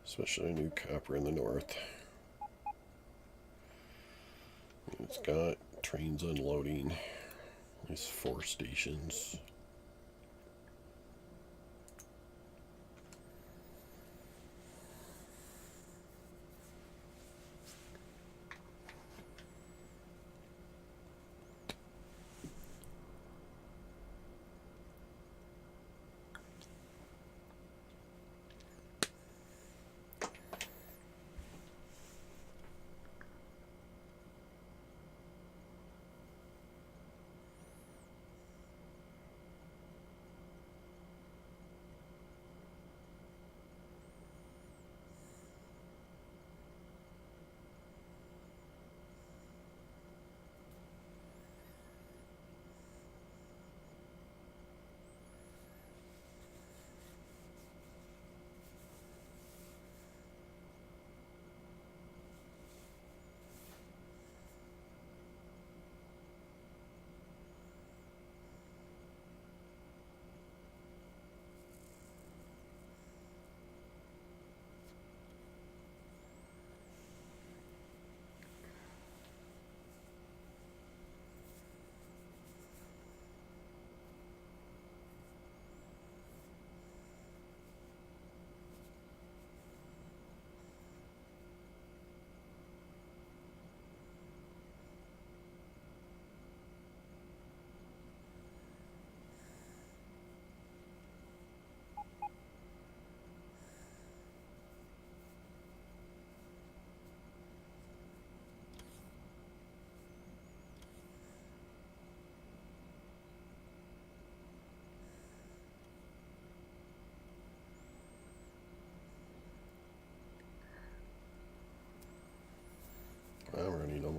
especially new copper in the north. It's got trains unloading, at least 4 stations.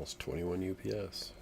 Lost 21 UPS.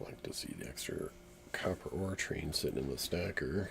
I like to see the extra copper ore train sitting in the stacker.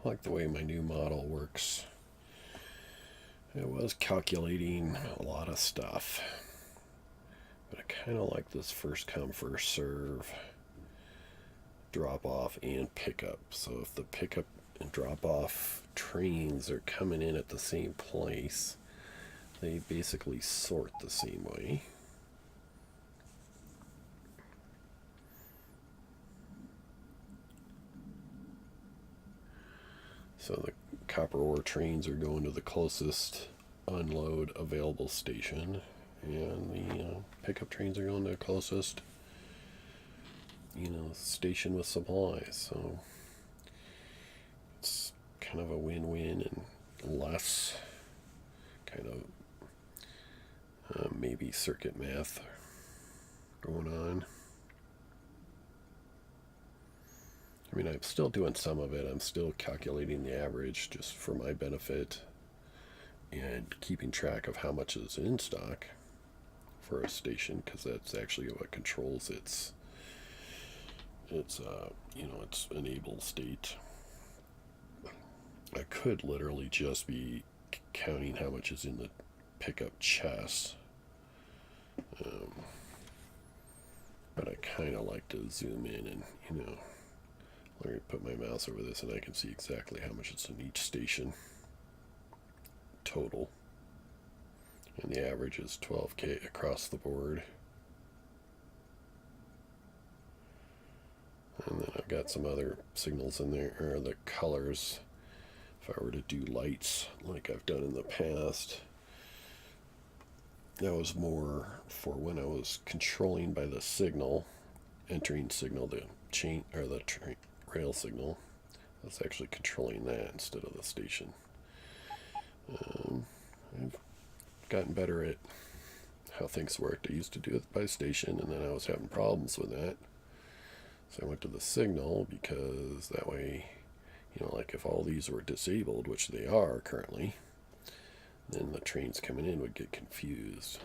I like the way my new model works. It was calculating a lot of stuff, but I kind of like this first come first serve drop off and pickup. So if the pickup and drop off trains are coming in at the same place, they basically sort the same way. So the copper ore trains are going to the closest unload available station, and the pickup trains are going to the closest, station with supplies. So it's kind of a win-win, and less kind of maybe circuit math going on. I mean, I'm still doing some of it. I'm still calculating the average just for my benefit and keeping track of how much is in stock for a station, because that's actually what controls its enable state. I could literally just be counting how much is in the pickup chest, but I kind of like to zoom in and let me put my mouse over this and I can see exactly how much it's in each station total. And the average is 12K across the board. And then I've got some other signals in there, or the colors. If I were to do lights like I've done in the past, that was more for when I was controlling by the signal, entering signal, the chain or the rail signal. That's actually controlling that instead of the station. I've gotten better at how things worked. I used to do it by station, and then I was having problems with that. So I went to the signal, because that way, like if all these were disabled, which they are currently, then the trains coming in would get confused.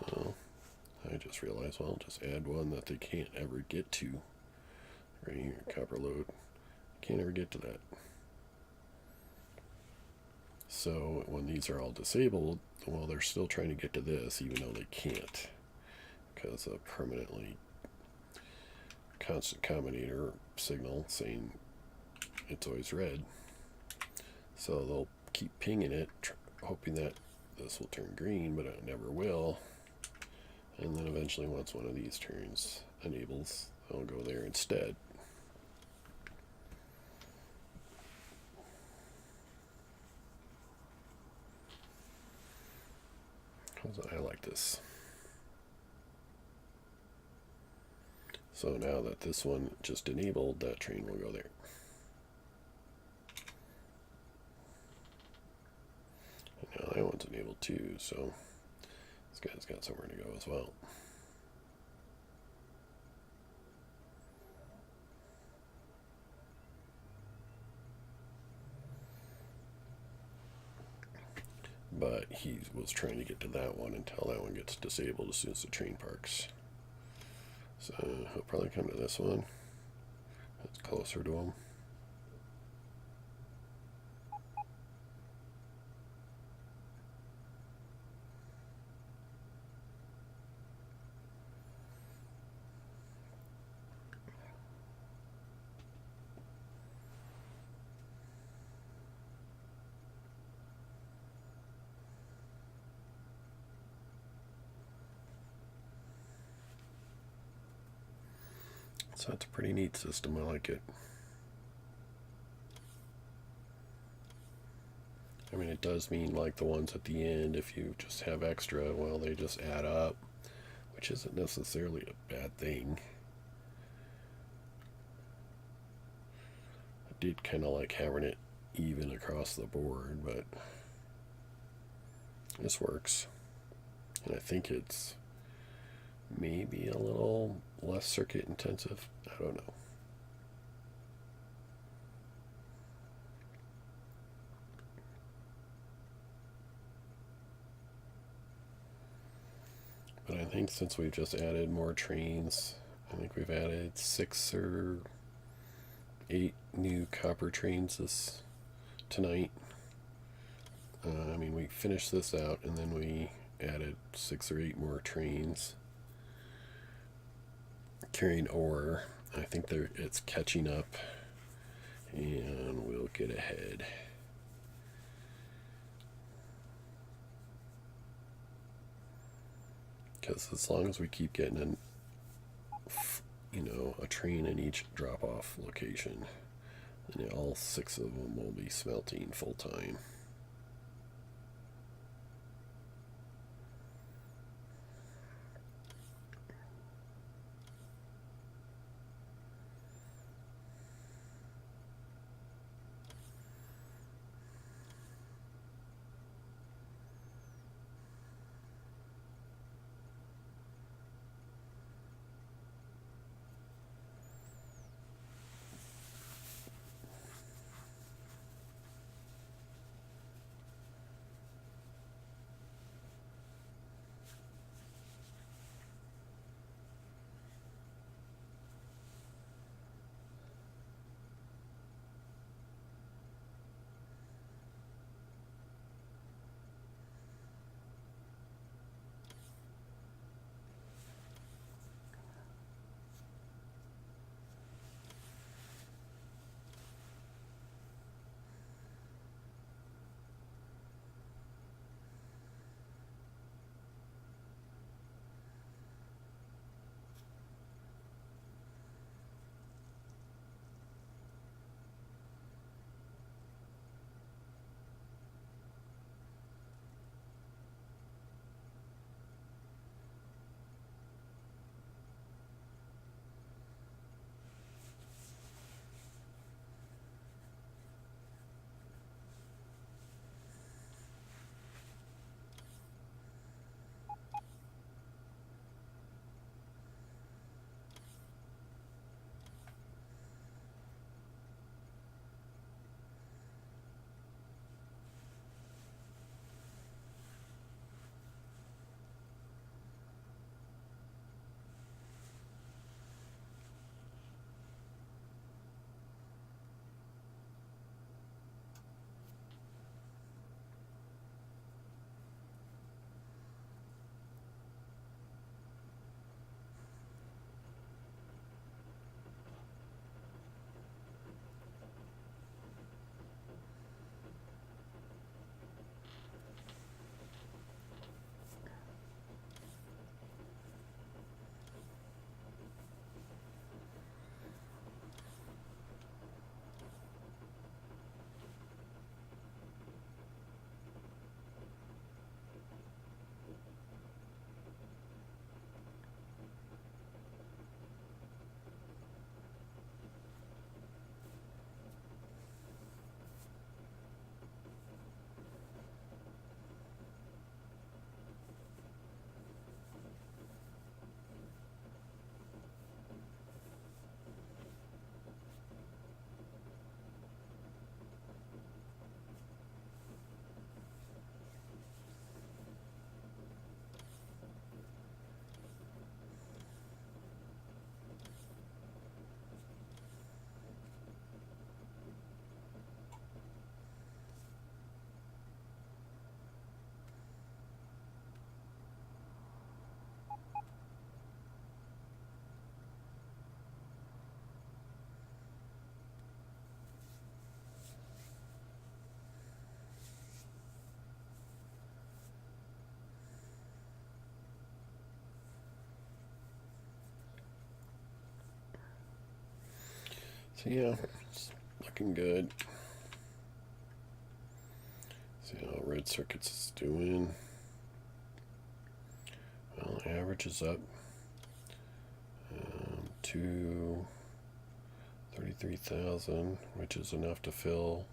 I just realized, well, just add one that they can't ever get to. Right here, copper load. Can't ever get to that. So when these are all disabled, well, they're still trying to get to this, even though they can't, because a permanently constant combinator signal saying it's always red. So they'll keep pinging it, hoping that this will turn green, but it never will. And then eventually, once one of these turns enables, they'll go there instead. I like this. So now that this one just enabled, that train will go there. And now that one's enabled too, so this guy's got somewhere to go as well. But he was trying to get to that one until that one gets disabled as soon as the train parks. So he'll probably come to this one. That's closer to him. So that's a pretty neat system. I like it. I mean, it does mean like the ones at the end, if you just have extra, well, they just add up, which isn't necessarily a bad thing. I did kind of like having it even across the board, but this works. And I think it's maybe a little less circuit intensive. I don't know. But I think since we've just added more trains, I think we've added 6 or 8 new copper trains tonight. I mean, we finished this out and then we added 6 or 8 more trains carrying ore. I think it's catching up, and we'll get ahead. Because as long as we keep getting a train in each drop-off location, then all 6 of them will be smelting full time. So yeah, it's looking good. See how red circuits is doing. Well, average is up to 33,000, which is enough to fill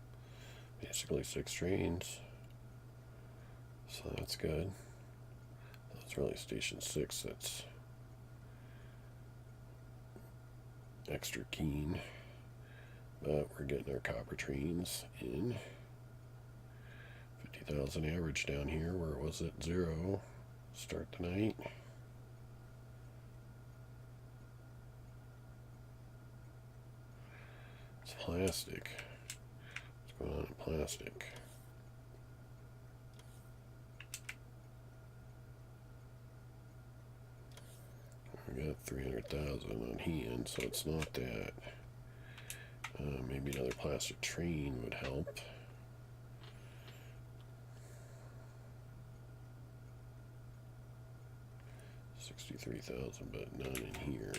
basically 6 trains. So that's good. That's really station 6 that's extra keen. But we're getting our copper trains in. 50,000 average down here where it was at 0. Start the night. It's plastic. What's going on in plastic? We got 300,000 on hand, so it's not that. Maybe another plastic train would help. $63,000, but none in here.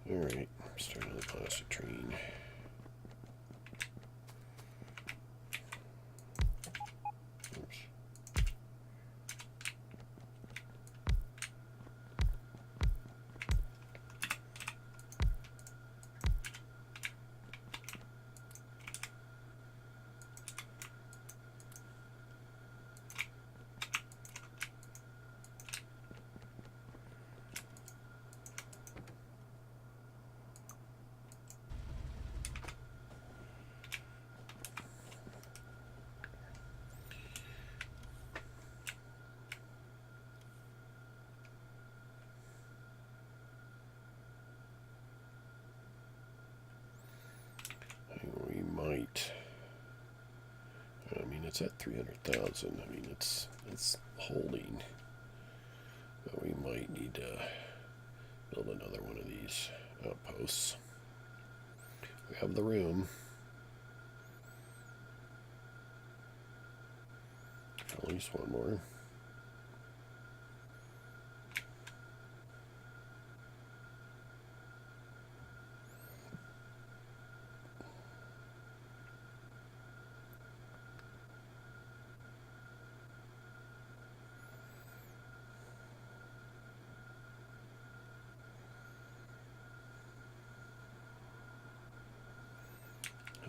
All right, start another plastic train. Oops. We might. I mean, it's at 300,000. I mean, it's holding, but we might need to build another one of these outposts. We have the room. At least one more.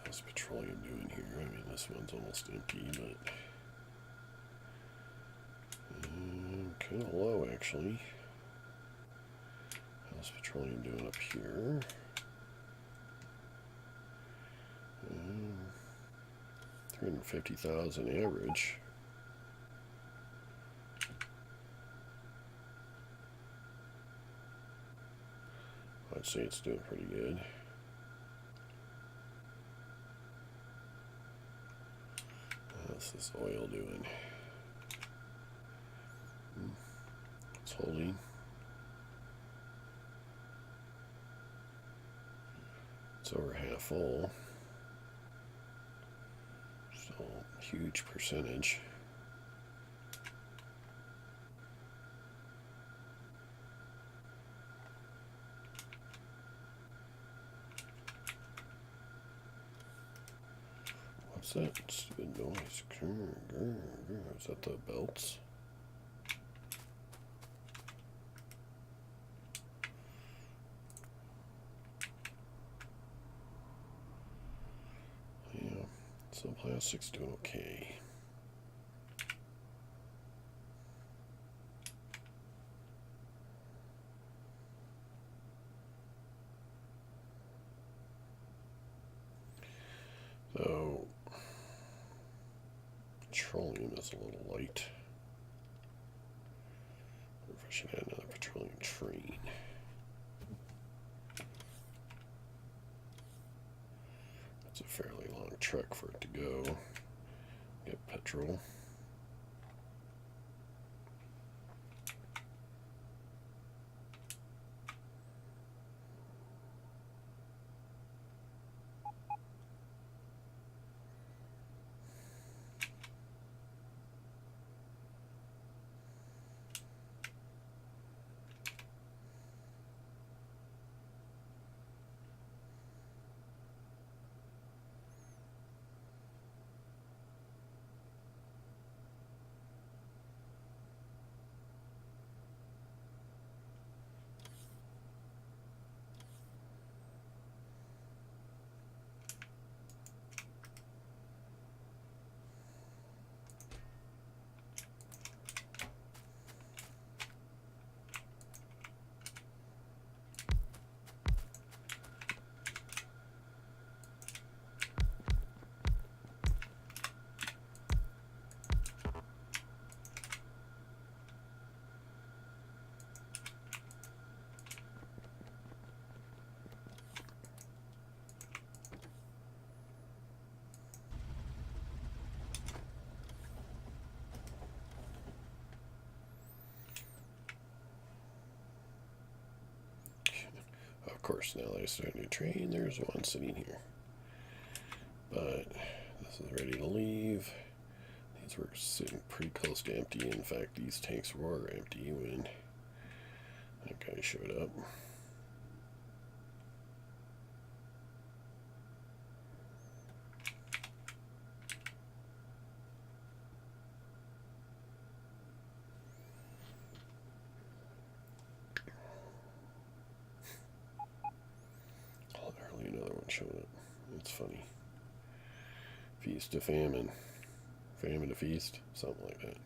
How's petroleum doing here? I mean, this one's almost empty, but kind of low actually. How's petroleum doing up here? 350,000 average. I'd say it's doing pretty good. How's this oil doing? It's holding. It's over half full. So huge percentage. What's that stupid noise? Is that the belts? Yeah, so plastic's doing okay. So petroleum is a little light. Or if I should add another petroleum train. It's a fairly long trek for it to go. Get petrol. course, now that I start a new train, there's one sitting here. But this is ready to leave. These were sitting pretty close to empty. In fact, these tanks were empty when that guy showed up. Hardly another one showed up. It's funny. Feast to famine. Famine to feast? Something like that.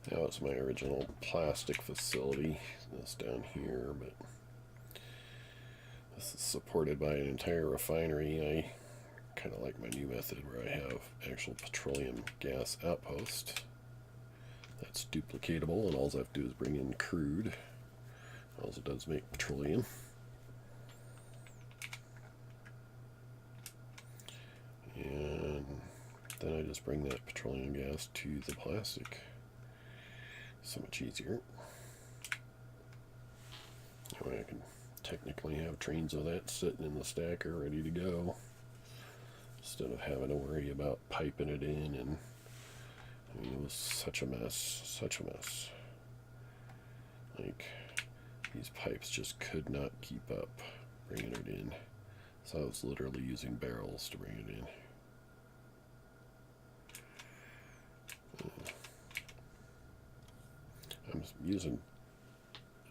That was my original plastic facility. This down here, but this is supported by an entire refinery. I kind of like my new method where I have actual petroleum gas outpost. That's duplicatable, and all I have to do is bring in crude. All it does make petroleum. And then I just bring that petroleum gas to the plastic. So much easier. That way I can technically have trains of that sitting in the stacker ready to go, instead of having to worry about piping it in. And I mean, it was such a mess, like, these pipes just could not keep up bringing it in, so I was literally using barrels to bring it in. I'm using,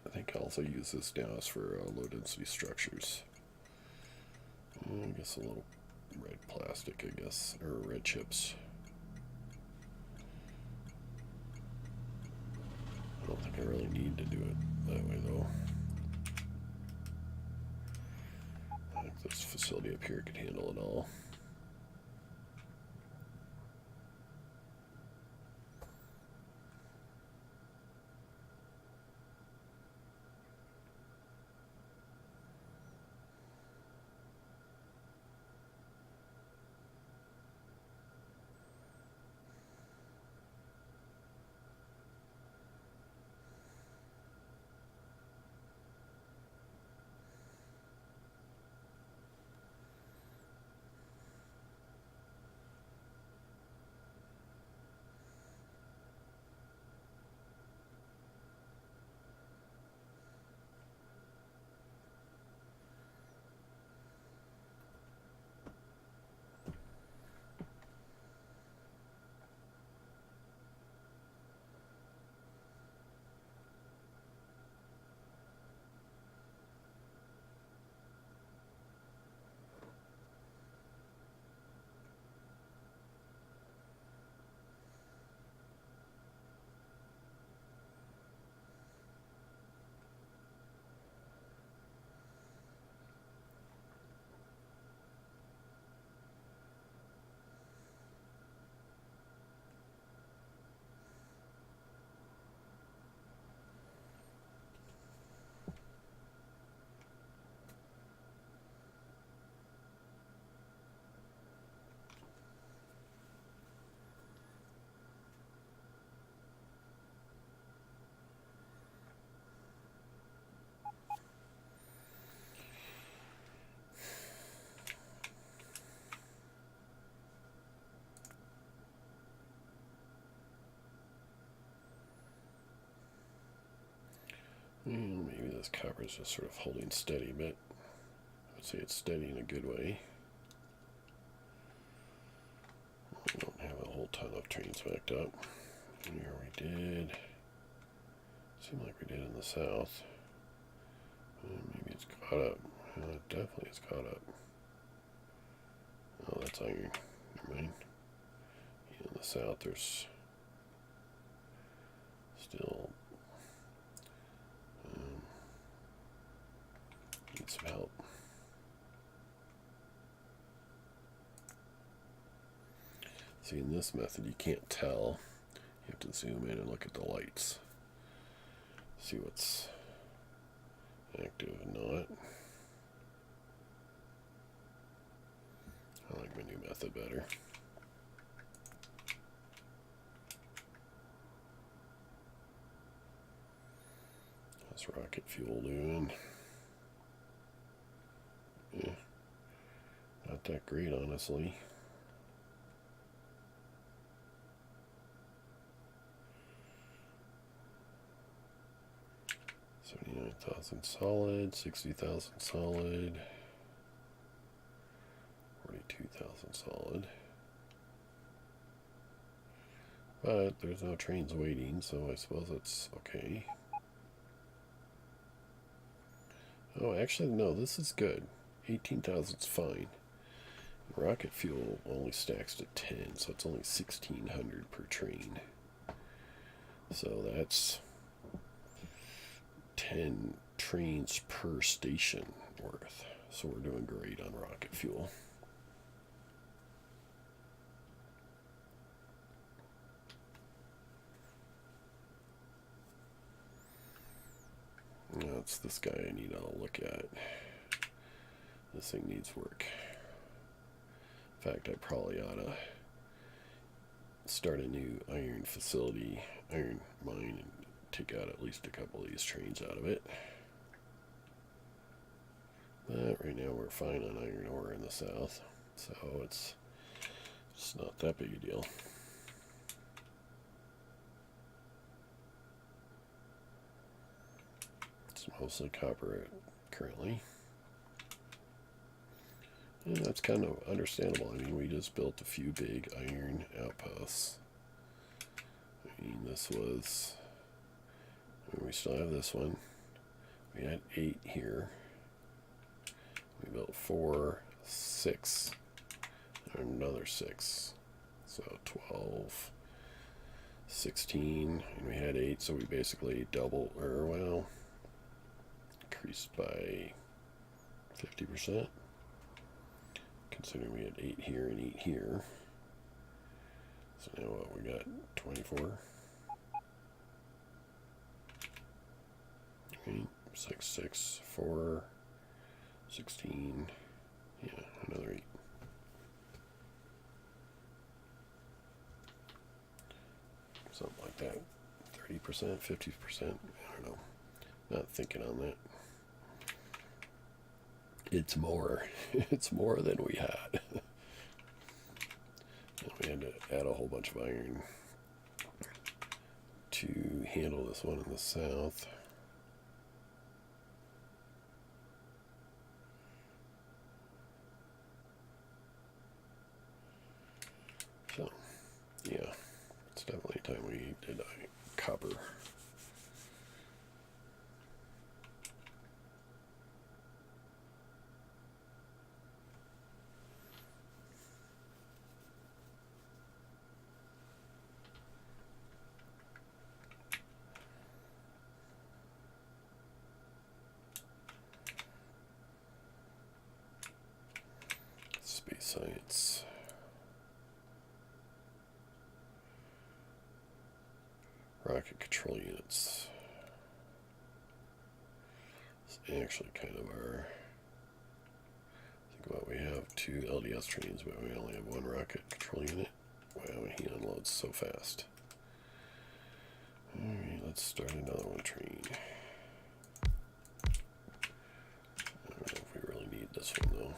I think I also use this now as for low density structures. I guess a little red plastic, I guess, or red chips. I don't think I really need to do it that way though. I think this facility up here could handle it all. And maybe this copper is just sort of holding steady, but I would say it's steady in a good way. We don't have a whole ton of trains backed up. Here we did. Seemed like we did in the south. Maybe it's caught up. It definitely is caught up. Oh, that's iron. Never mind. In the south, there's still need some help. See, in this method, you can't tell. You have to zoom in and look at the lights. See what's active and not. I like my new method better. How's rocket fuel doing? Yeah, not that great, honestly. 79,000 solid, 60,000 solid, 42,000 solid. But there's no trains waiting, so I suppose it's okay. Oh, actually, no, this is good. 18,000 is fine. Rocket fuel only stacks to 10, so it's only 1,600 per train. So that's 10 trains per station worth. So we're doing great on rocket fuel. That's this guy I need to look at. This thing needs work. In fact, I probably ought to start a new iron facility, iron mine, and take out at least a couple of these trains out of it. But right now we're fine on iron ore in the south, so it's not that big a deal. It's mostly copper currently. And that's kind of understandable. I mean, we just built a few big iron outposts. I mean, this was... we still have this one. We had 8 here. We built 4, 6, and another 6. So 12, 16, and we had 8, so we basically doubled, or well, increased by 50%. Considering we had 8 here and 8 here. So now what, we got 24. 8, 6, 6, 4, 16, yeah, another 8. Something like that. 30%, 50%, I don't know. Not thinking on that. It's more. It's more than we had. And we had to add a whole bunch of iron to handle this one in the south. So, yeah, it's definitely time we did copper. Space science. Rocket control units. It's actually kind of our... think about, we have 2 LDS trains, but we only have 1 rocket control unit. Wow, he unloads so fast. Alright, let's start another one train. I don't know if we really need this one though.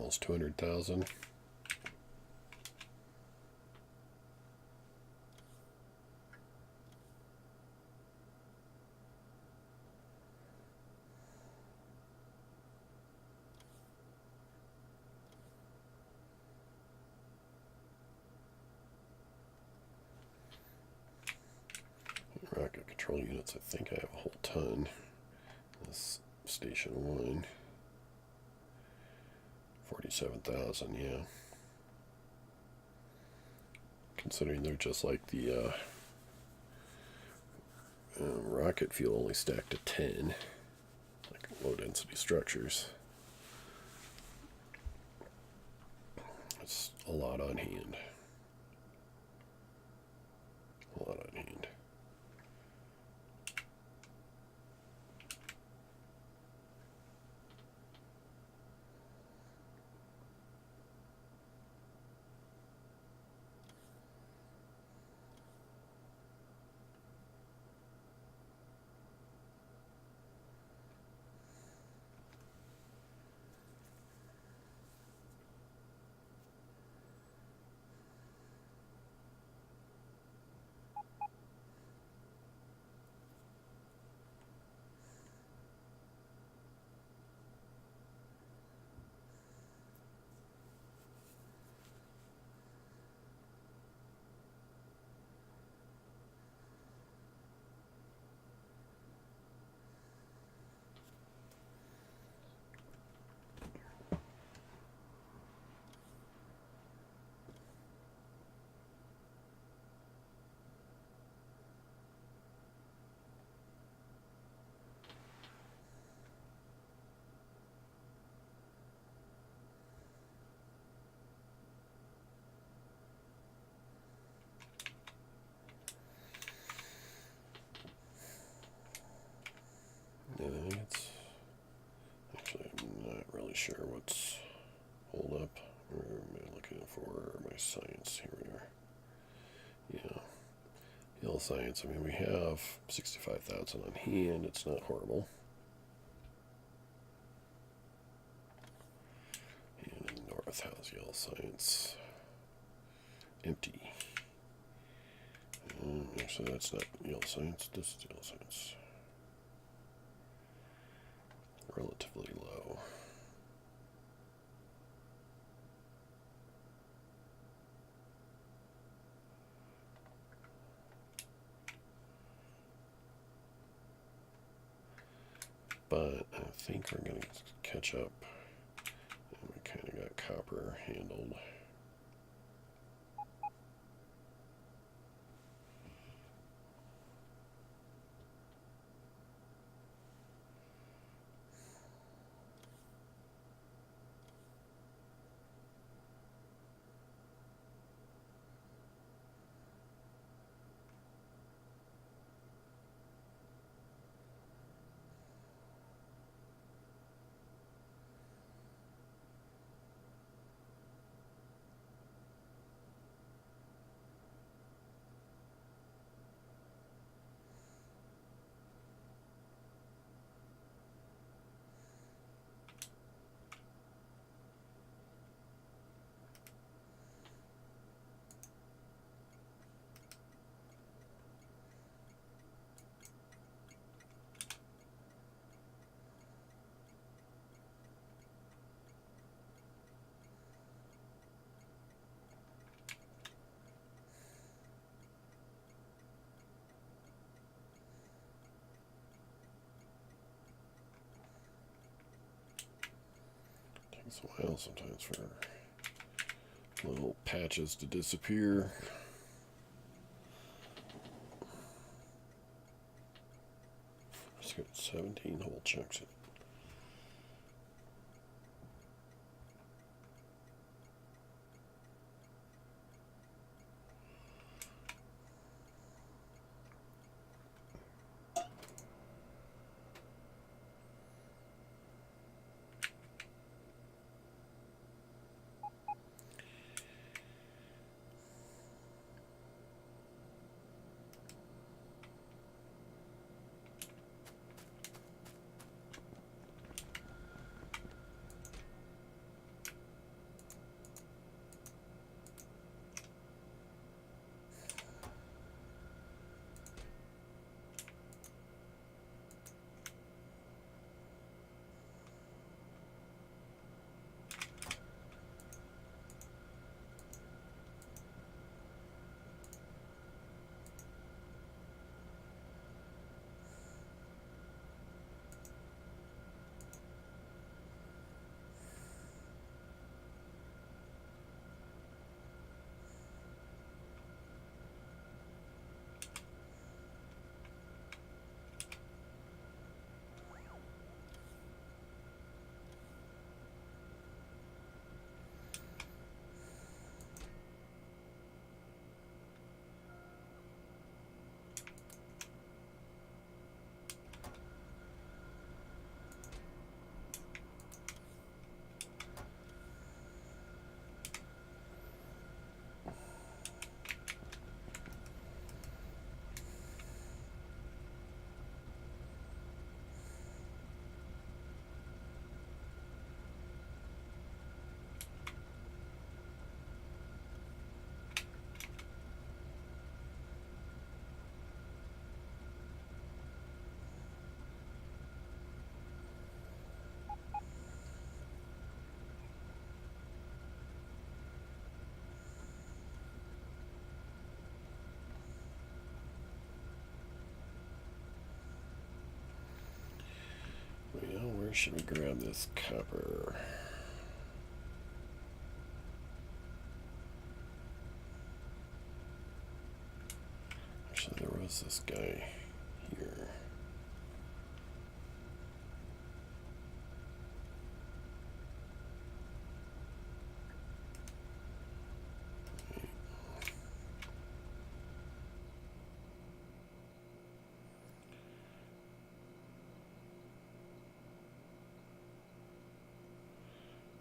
almost 200,000. Rocket control units, I think I have a whole ton. This station 1. 47,000, yeah. Considering they're just like the rocket fuel only stacked to 10, like low density structures. It's a lot on hand. A lot on hand. I think it's actually, I'm not really sure what's hold up. Where am I looking for my science? Here we are. Yeah, Hill science. I mean, we have 65,000 on hand. It's not horrible. And in the north, how's Yale science? Empty. Actually, that's not Yale science. This is Yale science. Relatively low. But I think we're going to catch up. And we kind of got copper handled. Takes a while sometimes for little patches to disappear. Just got 17 whole chunks in it. Where should we grab this copper? Actually, there was this guy here.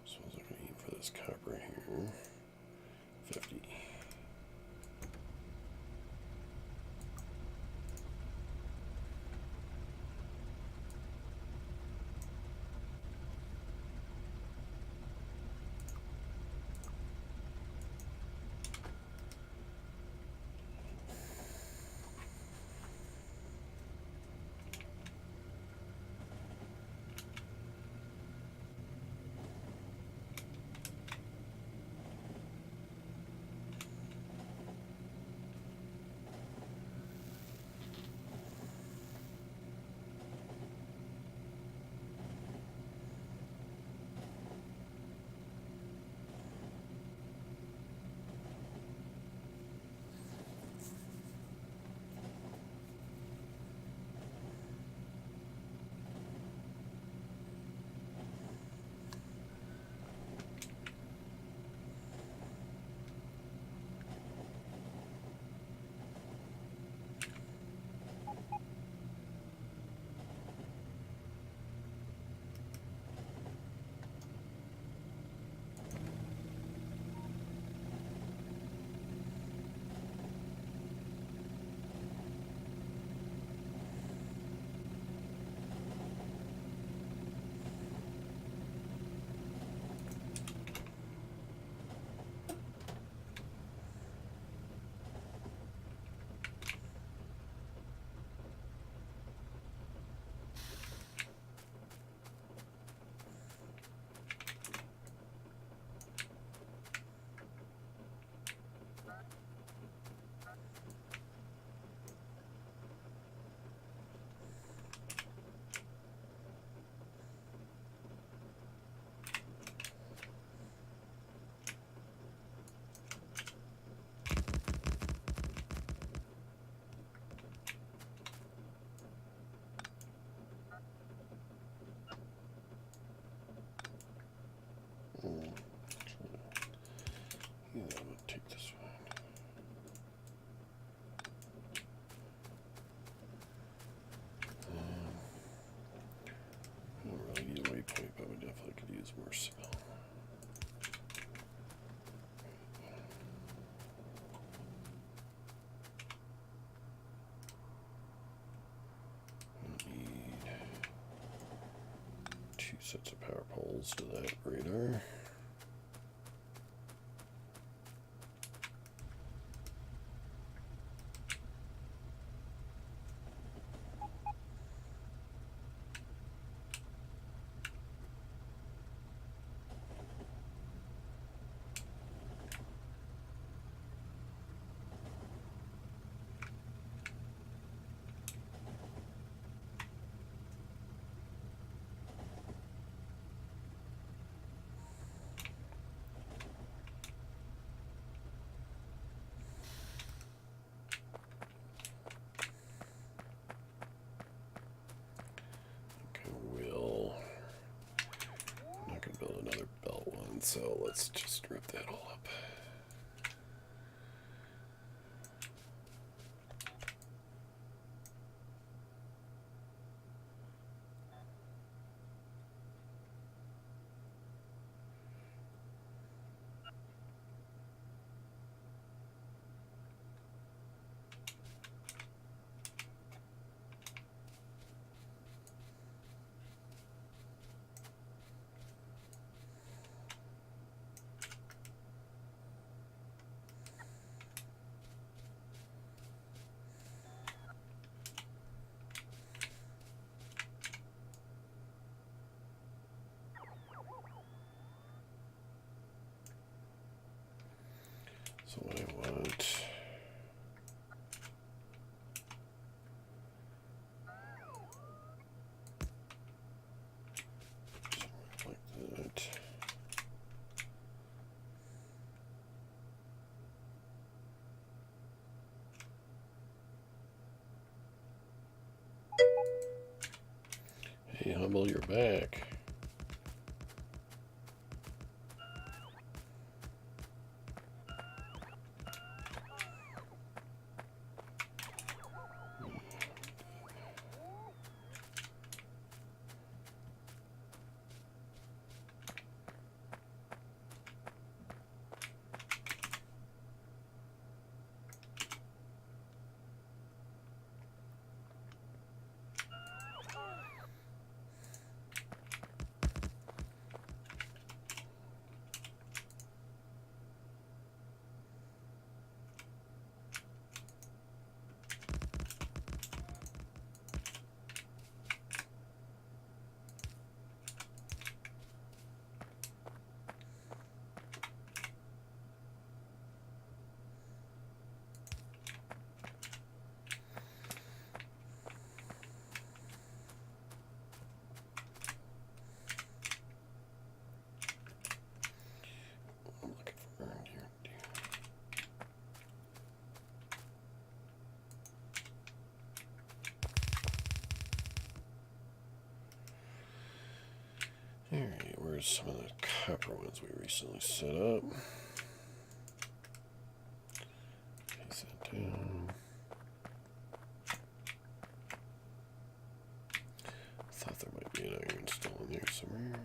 So I was looking for this copper here. 50. Yeah, I'm gonna take this one. I don't really need a waypoint, but we definitely could use more cement. Need 2 sets of power poles to that radar. Build another belt one, so let's just rip that all up. So what I want, Hey, Humble, you're back. I'm looking for earned here. Alright, where's some of the copper ones we recently set up? Paste that down. Thought there might be an iron still in there somewhere.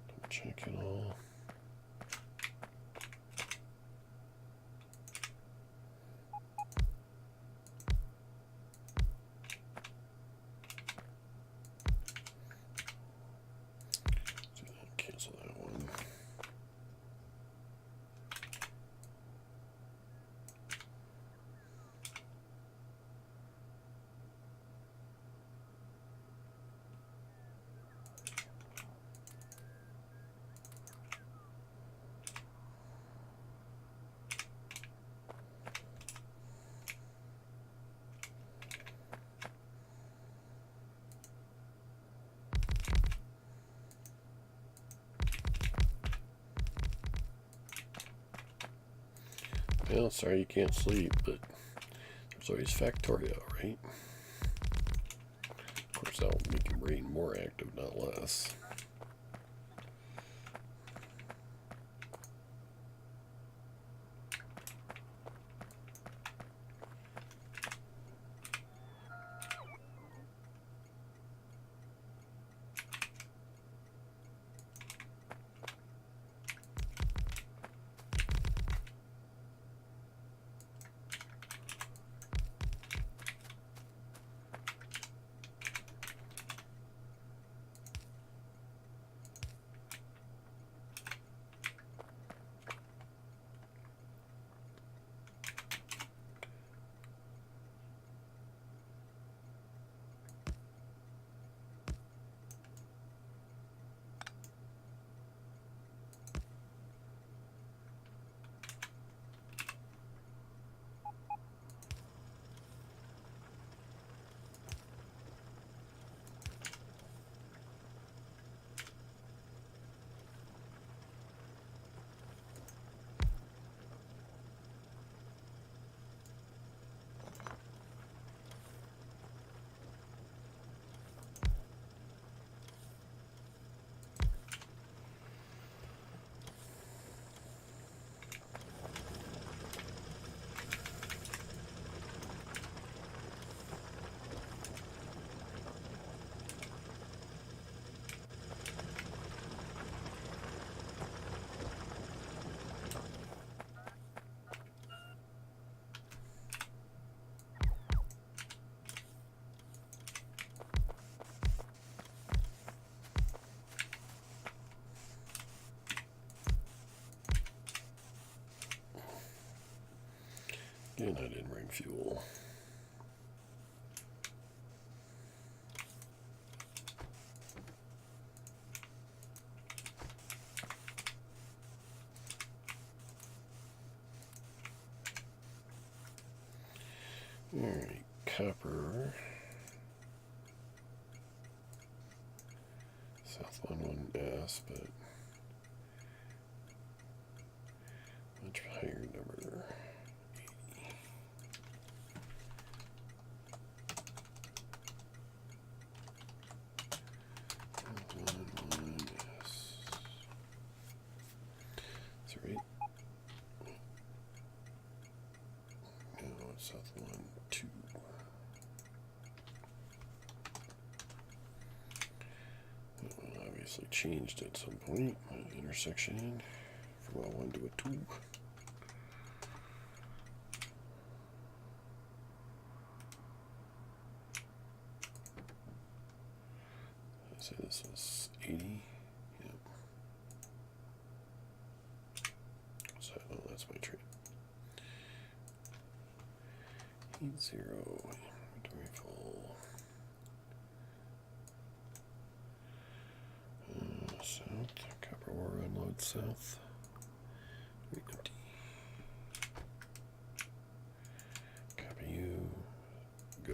Double check it all. Do that, cancel that one. Well, sorry you can't sleep, but there's always Factorio, right? Of course, that'll make your brain more active, not less. And I didn't bring fuel. Alright, copper. South 11S, but much higher number. 80. obviously changed at some point. Intersection from a 1 to a 2. So this was 80. Yep. So that's my trade. Heat 0. Inventory full. South. Copper ore unload south. Empty. Copy you. Go.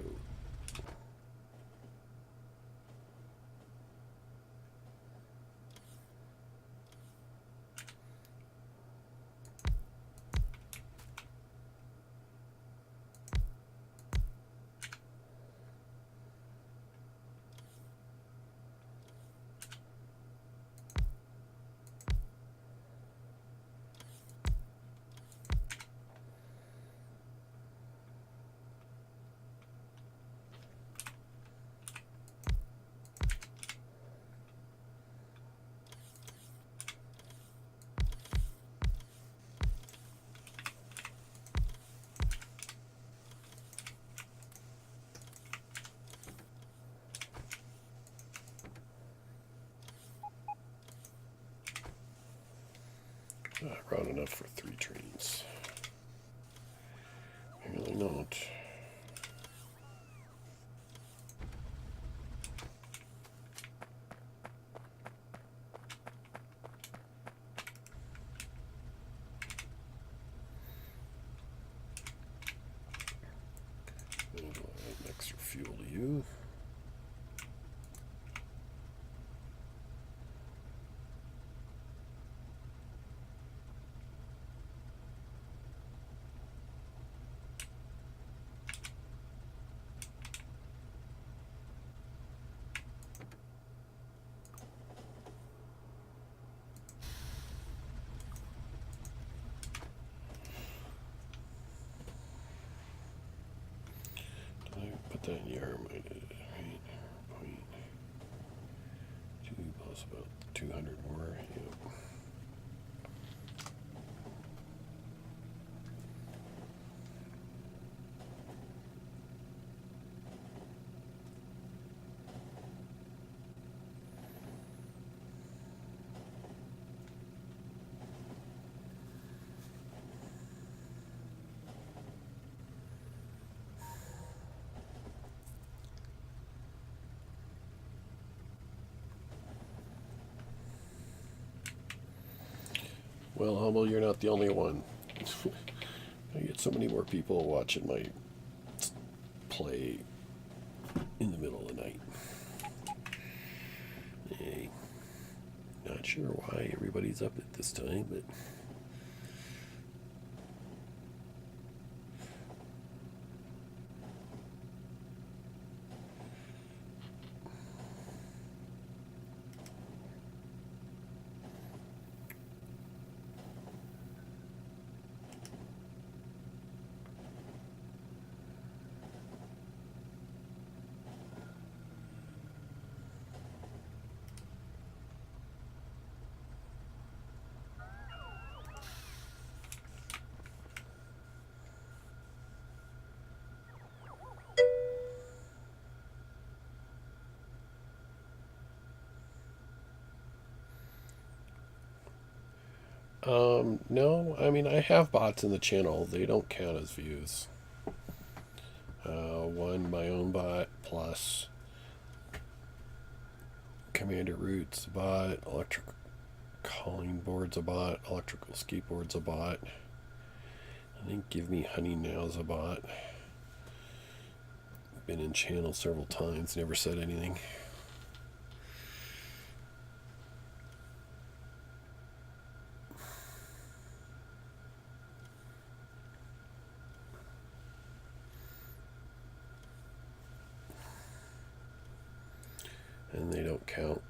I brought enough for 3 trains. Apparently not. And we'll add extra fuel to you. Put that in yard, right? 0.2 plus about 200 more. Yep. Well, Hummel, you're not the only one. I get so many more people watching my play in the middle of the night. Hey, not sure why everybody's up at this time, but no, I mean, I have bots in the channel. They don't count as views. One, my own bot, plus Commander Root's a bot, Electric Calling Board's a bot, Electrical Skateboard's a bot. I think Give Me Honey Now's a bot. Been in channel several times, never said anything. And they don't count.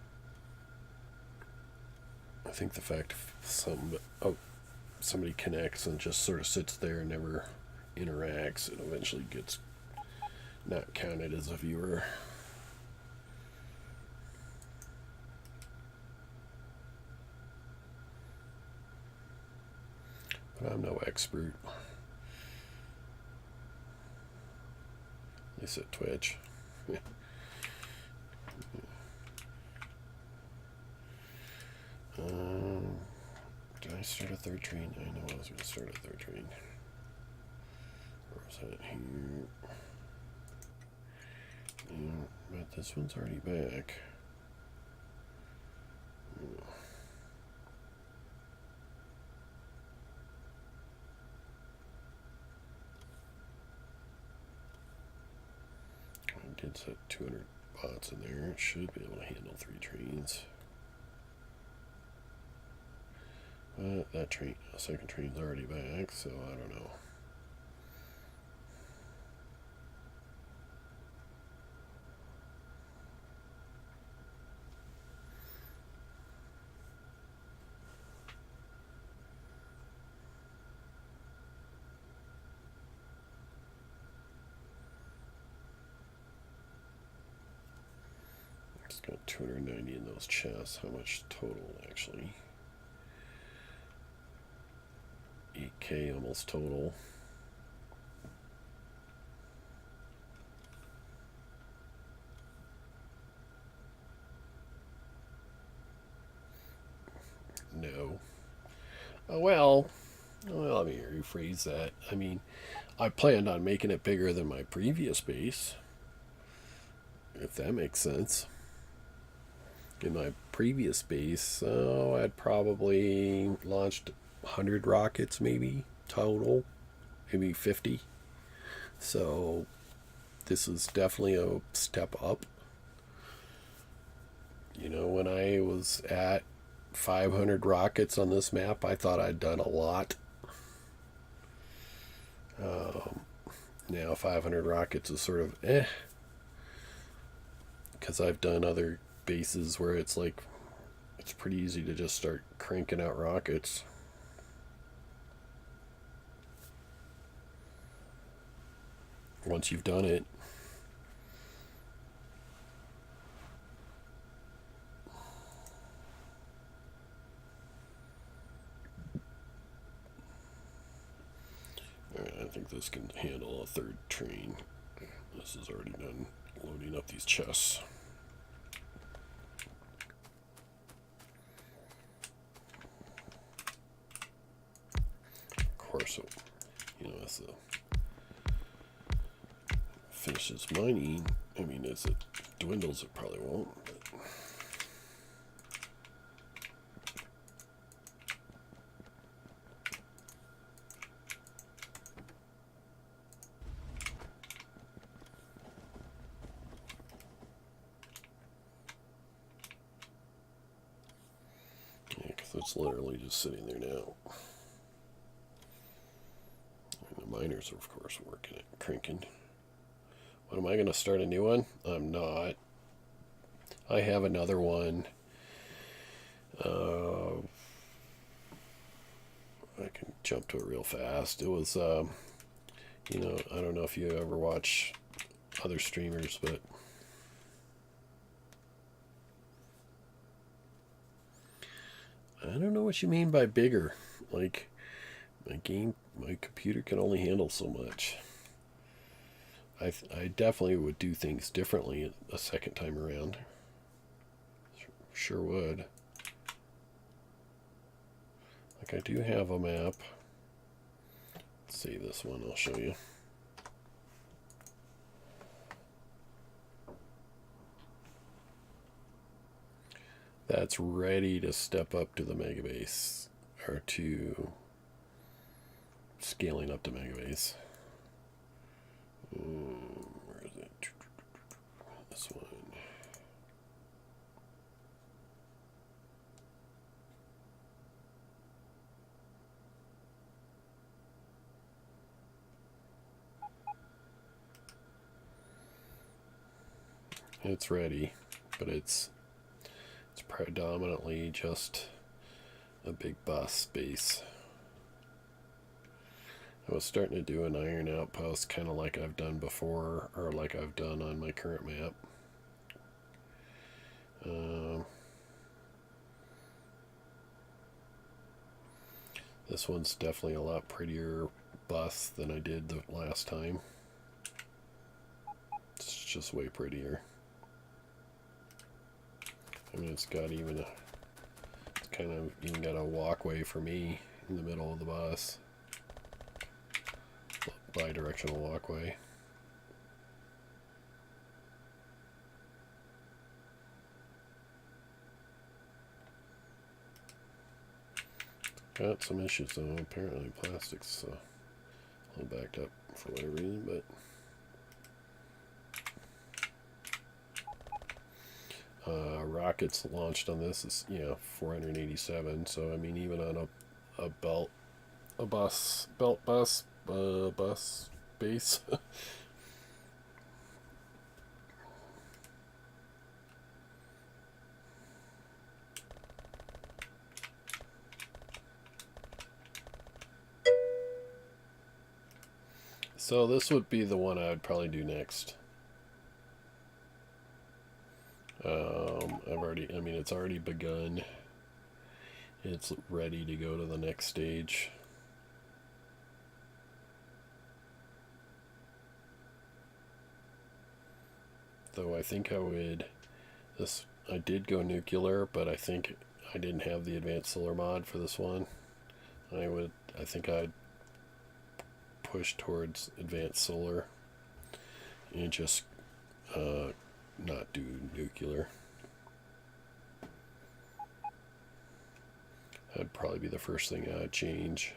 I think the fact somebody connects and just sort of sits there and never interacts, it eventually gets not counted as a viewer. but I'm no expert. At least at Twitch. Did I start a third train? I know I was going to start a third train. Or was that here? Yeah, but this one's already back. I did set 200 bots in there. It should be able to handle 3 trains. But that train, the second train's already back, so I don't know. It's got 290 in those chests. How much total, actually? 8K almost total. No. Well, let me rephrase that. I mean, I planned on making it bigger than my previous base, if that makes sense. In my previous base, I'd probably launched 100 rockets maybe total, maybe 50. So this is definitely a step up. You know, when I was at 500 rockets on this map, I thought I'd done a lot. Now 500 rockets is sort of because I've done other bases where it's like it's pretty easy to just start cranking out rockets. Once you've done it. Alright, I think this can handle a third train. This is already done loading up these chests. Of course, you know, as it finishes mining, I mean, as it dwindles, it probably won't. But it's literally just sitting there now. And the miners are, of course, working it, cranking. What, am I going to start a new one? I'm not. I have another one. I can jump to it real fast. It was, you know, I don't know if you ever watch other streamers, but I don't know what you mean by bigger. Like, my computer can only handle so much. I definitely would do things differently a second time around. Sure would. Like, I do have a map. Let's see this one, I'll show you. That's ready to step up to the Megabase, or to scaling up to Megabase. Where is it? This one. It's ready, but it's predominantly just a big bus base. I was starting to do an iron outpost, kind of like I've done before, or like I've done on my current map. This one's definitely a lot prettier bus than I did the last time. It's just way prettier. I mean, it's got even a, it's kind of even got a walkway for me in the middle of the bus. Bi-directional walkway. Got some issues though. Apparently plastic's a little backed up for whatever reason, but rockets launched on this is 487. So I mean, even on a belt bus base. So this would be the one I would probably do next. It's already begun. It's ready to go to the next stage. Though I think I did go nuclear, but I think I didn't have the advanced solar mod for this one. I think I'd push towards advanced solar and just not do nuclear. That'd probably be the first thing I'd change.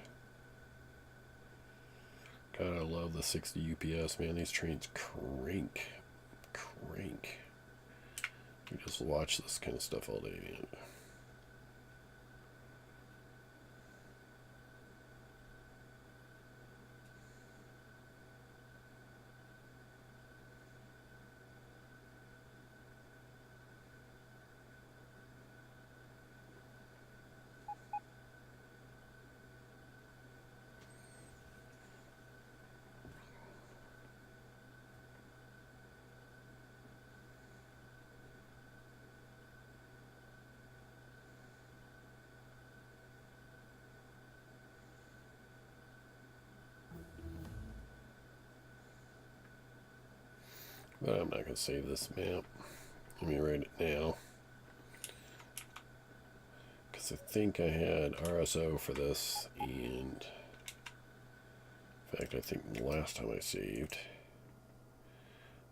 God, I love the 60 UPS, man. These trains crank. You just watch this kind of stuff all day, man. But I'm not going to save this map. Let me write it now. Because I think I had RSO for this, and in fact, I think the last time I saved,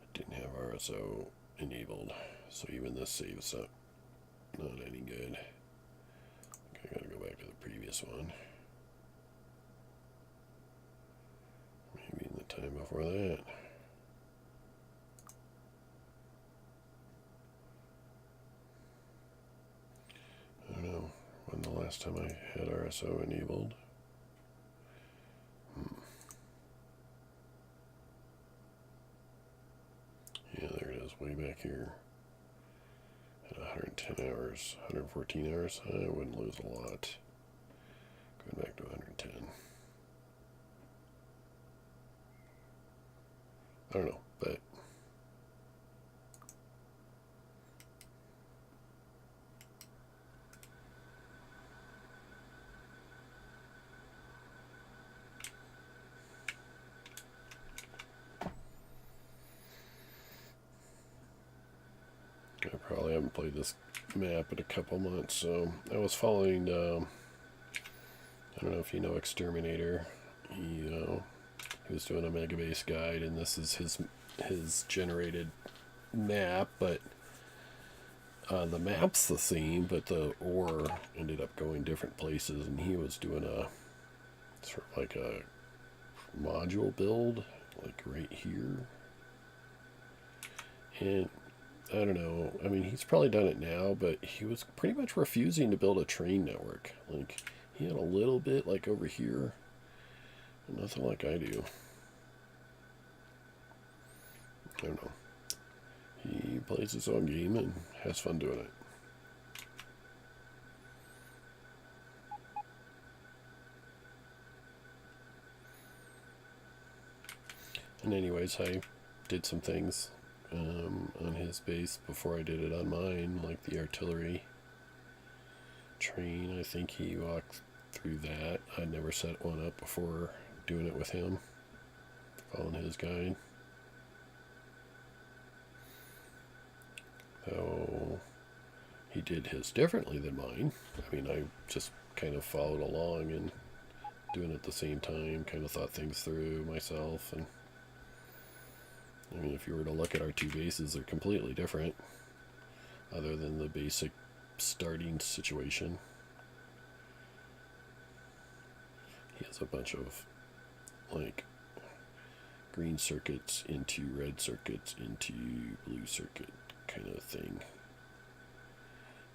I didn't have RSO enabled. So even this save is not any good. I gotta go back to the previous one. Maybe in the time before that. I don't know when the last time I had RSO enabled. Yeah, there it is, way back here. At 110 hours, 114 hours, I wouldn't lose a lot. Going back to 110. I don't know, but I probably haven't played this map in a couple months, so I was following, I don't know if you know Exterminator. He was doing a Megabase guide, and this is his generated map, but the map's the same, but the ore ended up going different places, and he was doing a sort of like a module build, like right here. And I don't know, I mean, he's probably done it now, but he was pretty much refusing to build a train network. Like, he had a little bit, like over here, but nothing like I do. I don't know. He plays his own game and has fun doing it. And anyways, I did some things on his base before I did it on mine, like the artillery train. I think he walked through that. I never set one up before doing it with him, following his guide. So he did his differently than mine. I mean, I just kind of followed along and doing it at the same time, kind of thought things through myself. And I mean, if you were to look at our two bases, they're completely different, other than the basic starting situation. He has a bunch of like green circuits into red circuits into blue circuit kind of thing.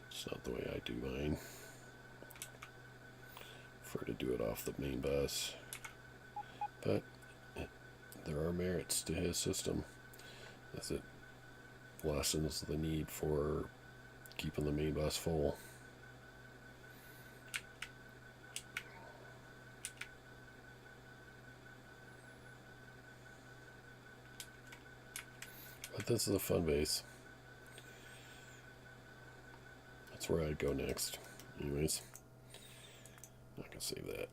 It's not the way I do mine. I prefer to do it off the main bus, but there are merits to his system, as it lessens the need for keeping the main bus full. But this is a fun base. That's where I'd go next. Anyways, I'm not gonna save that.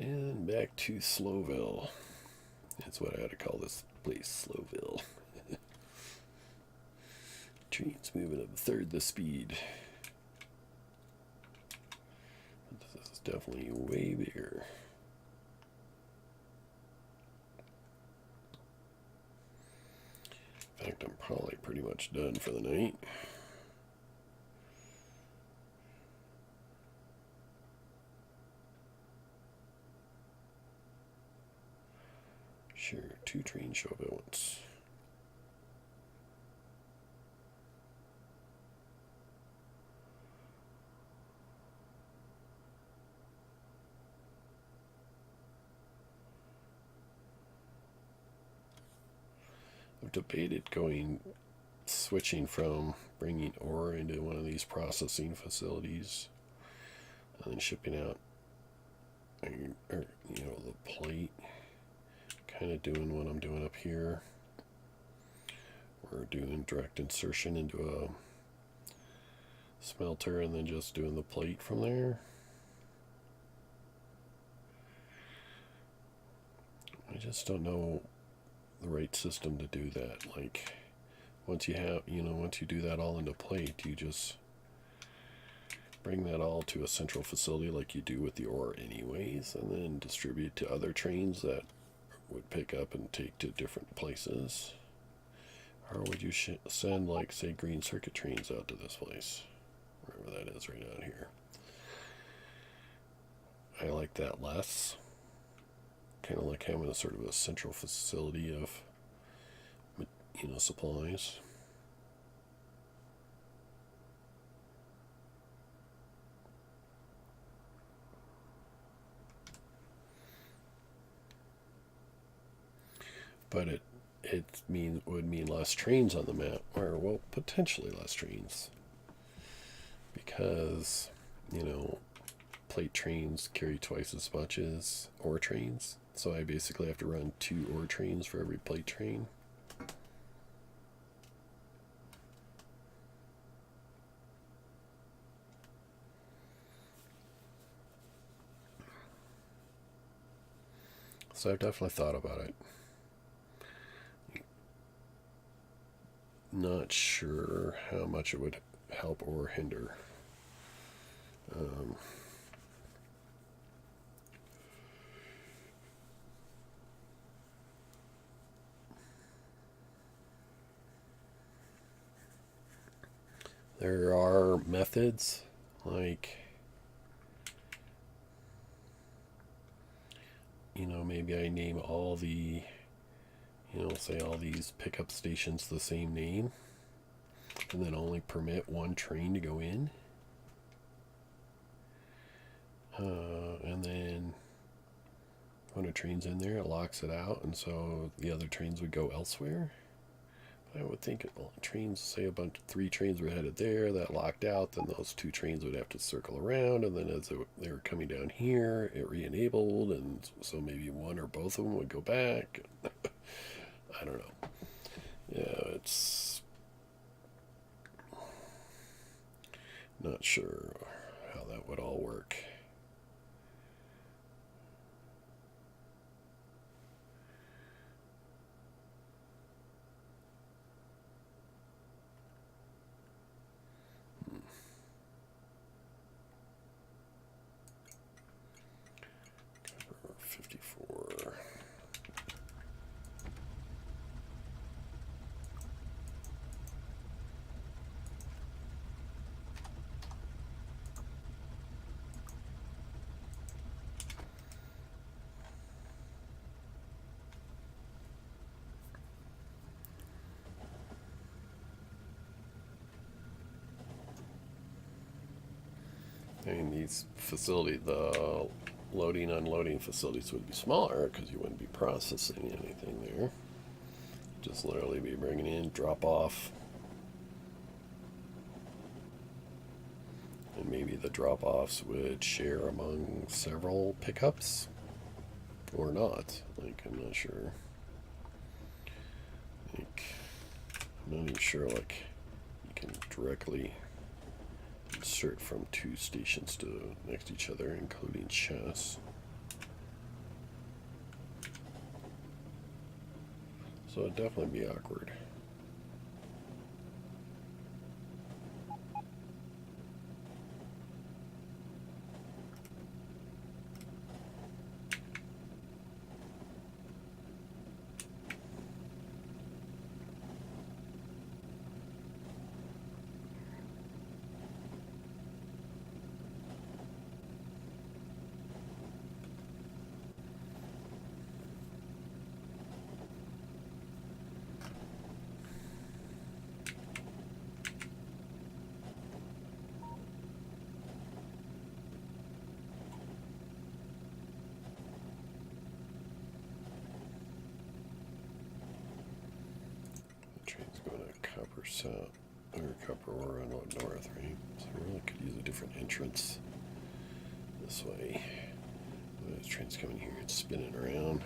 And back to Slowville. That's what I ought to call this place, Slowville. Trains moving at a third the speed. This is definitely way bigger. In fact, I'm probably pretty much done for the night. Sure, 2 trains show up at once. I've debated switching from bringing ore into one of these processing facilities and then shipping out, or the plate. Kind of doing what I'm doing up here. We're doing direct insertion into a smelter and then just doing the plate from there. I just don't know the right system to do that. Like, once you do that all into plate, you just bring that all to a central facility like you do with the ore anyways, and then distribute to other trains that would pick up and take to different places. Or would you send, like, say, green circuit trains out to this place, wherever that is right out here? I like that less. Kind of like having a sort of a central facility of, supplies. But it would mean less trains on the map, or, well, potentially less trains, because plate trains carry twice as much as ore trains, so I basically have to run 2 ore trains for every plate train. So I've definitely thought about it. Not sure how much it would help or hinder. There are methods like, maybe I name all the, say all these pickup stations the same name, and then only permit 1 train to go in. And then when of trains in there, it locks it out, and so the other trains would go elsewhere. I would think trains, say a bunch, 3 trains were headed there, that locked out, then those 2 trains would have to circle around, and then as they were coming down here, it re-enabled, and so maybe one or both of them would go back. I don't know. Yeah, it's not sure how that would all work. Cover 54. I mean, these facilities, the loading, unloading facilities would be smaller because you wouldn't be processing anything there. Just literally be bringing in, drop off, and maybe the drop offs would share among several pickups or not. Like, I'm not sure. Like, I'm not even sure, like, you can directly insert from 2 stations to next to each other, including chess. So it'd definitely be awkward. Train's going to Copper South, or Copper Ore on north, right? So we really could use a different entrance this way. This train's coming here and spinning around.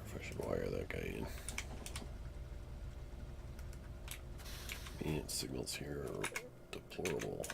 If I should wire that guy in. And signals here are deplorable.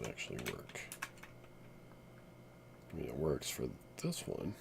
Actually work. I mean, it works for this one.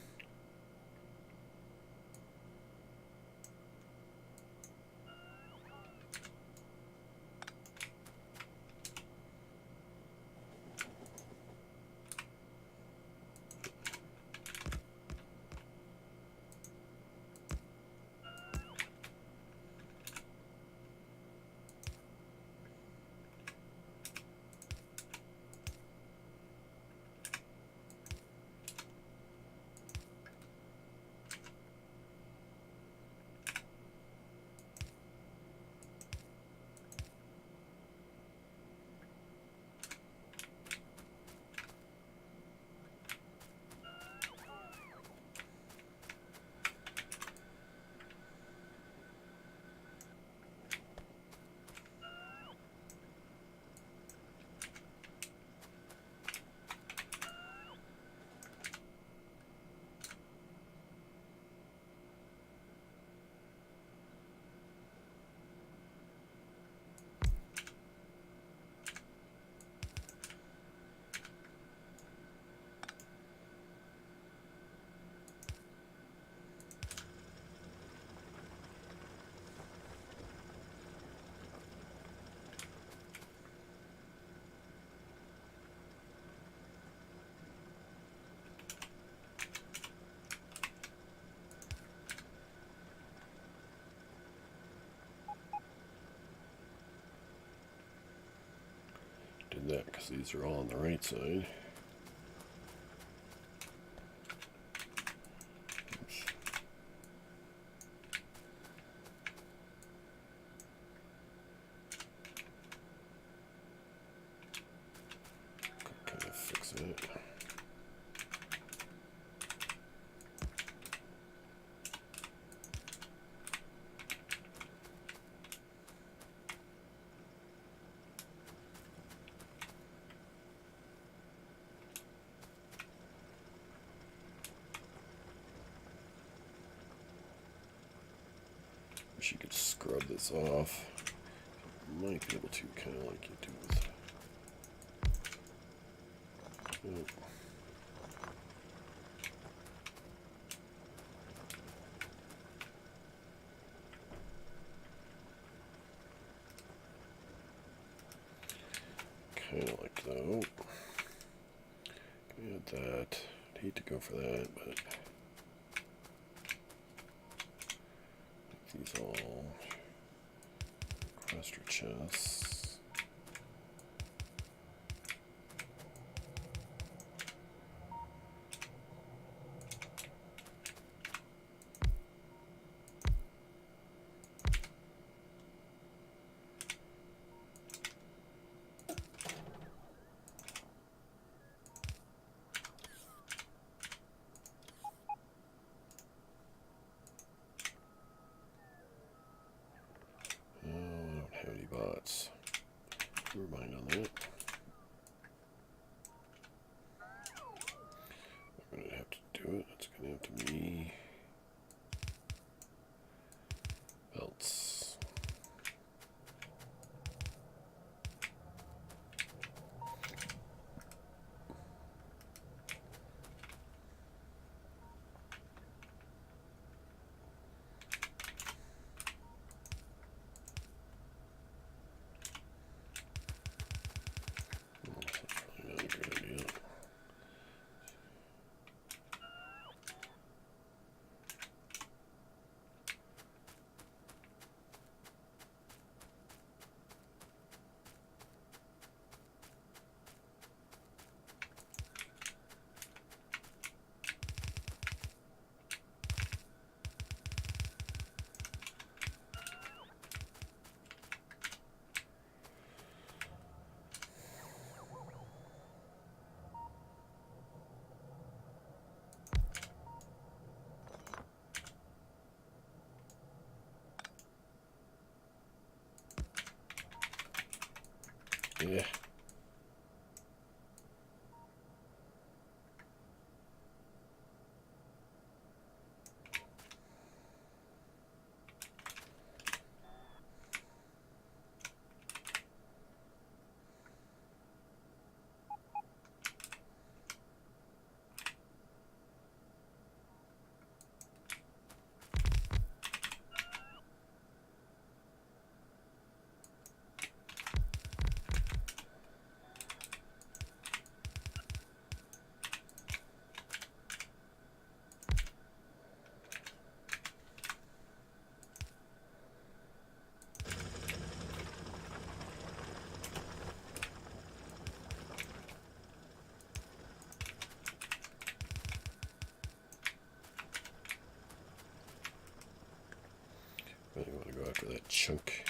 because these are all on the right side. Oops. Kind of fix it. Wish you could scrub this off. Might be able to, kind of like you do with. Kind of like though. Add that. I'd hate to go for that, but these all across your chests. Bots. Never mind on that. I'm going to have to do it. It's going to have to be belts. Yeah. Really want to go after that chunk.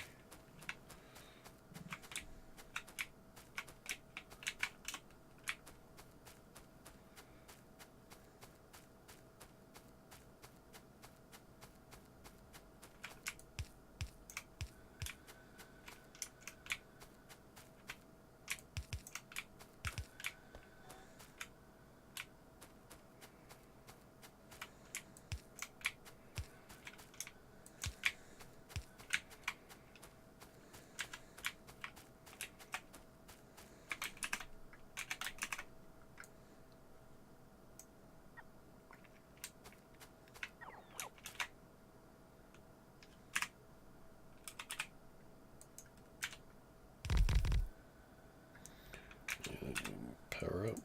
Power up.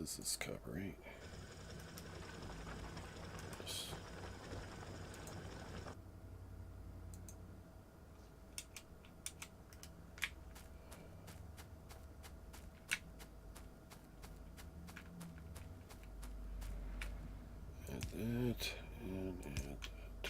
This is copper, right? Yes. Add that, and add that.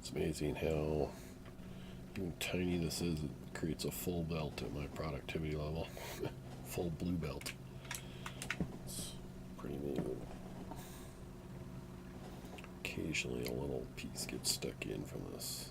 It's amazing how even tiny this is. It creates a full belt at my productivity level. Full blue belt. It's pretty amazing. Occasionally a little piece gets stuck in from these.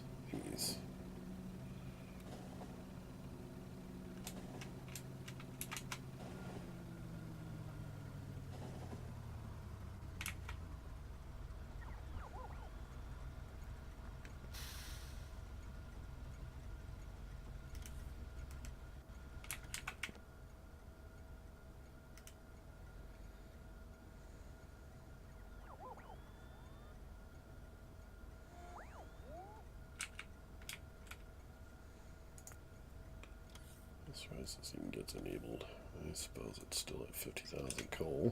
As far as this even gets enabled, I suppose it's still at 50,000 coal.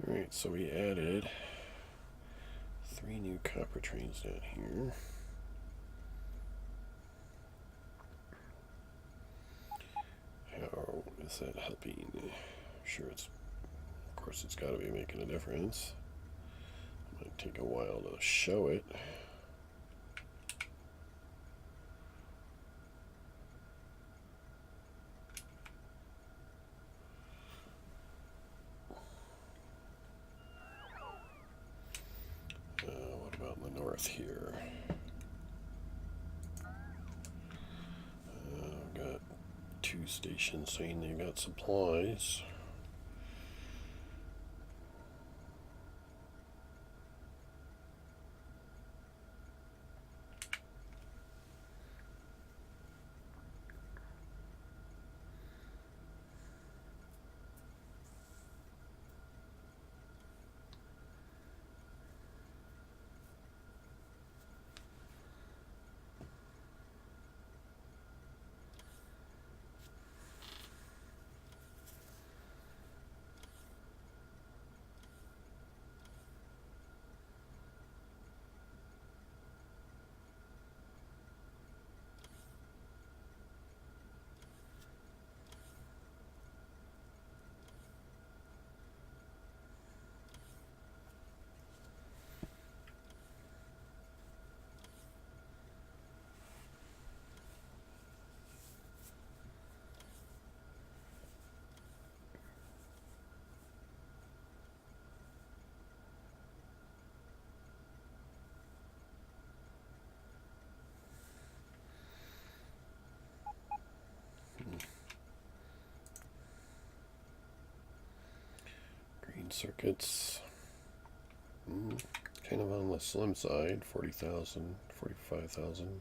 Alright, so we added 3 new copper trains down here. How is that helping? Sure, of course it's got to be making a difference. It might take a while to show it. What about in the north here? I've got 2 stations saying they got supplies. circuits. Kind of on the slim side, 40,000, 45,000.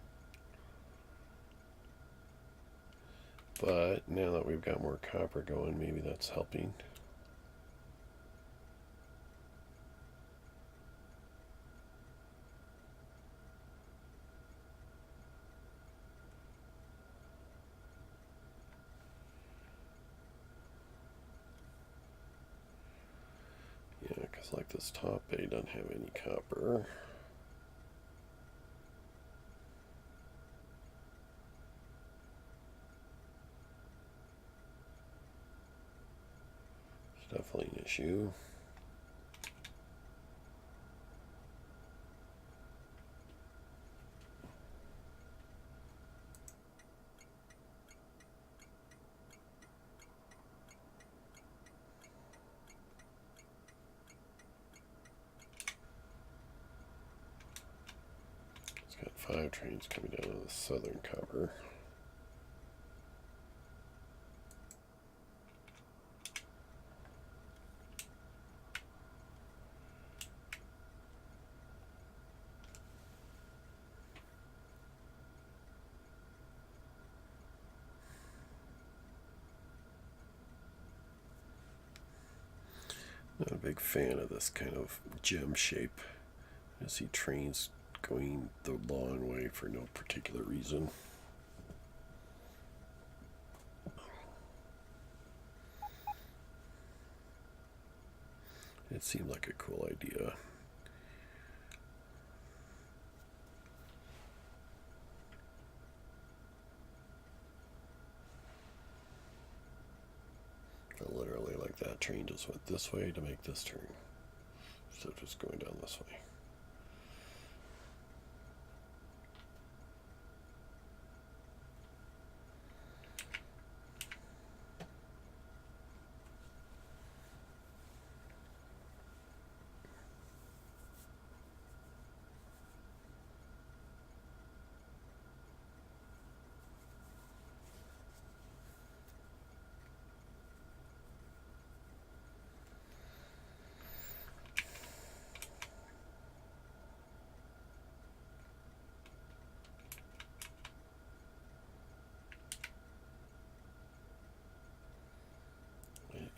But now that we've got more copper going, maybe that's helping. Yeah, because like this top bay doesn't have any copper. It's definitely an issue. It's got 5 trains coming down to the southern copper. Not a big fan of this kind of gem shape. I see trains going the long way for no particular reason. It seemed like a cool idea. But literally, like that train just went this way to make this turn. So just going down this way.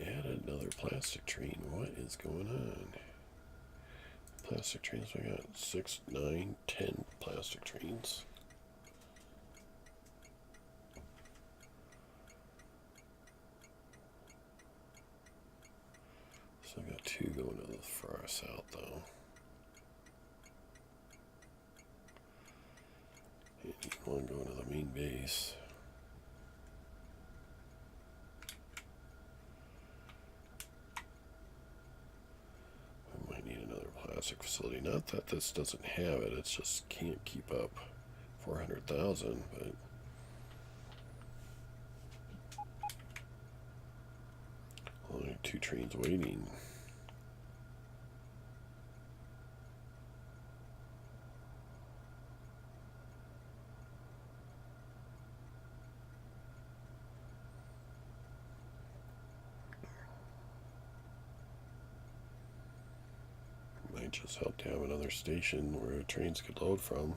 Added another plastic train. What is going on? Plastic trains, we got 6, 9, 10 plastic trains. So I got 2 going to the far south though. And 1 going to the main base. Plastic facility. Not that this doesn't have it, it's just can't keep up. 400,000, but only 2 trains waiting. Might just help to have another station where trains could load from.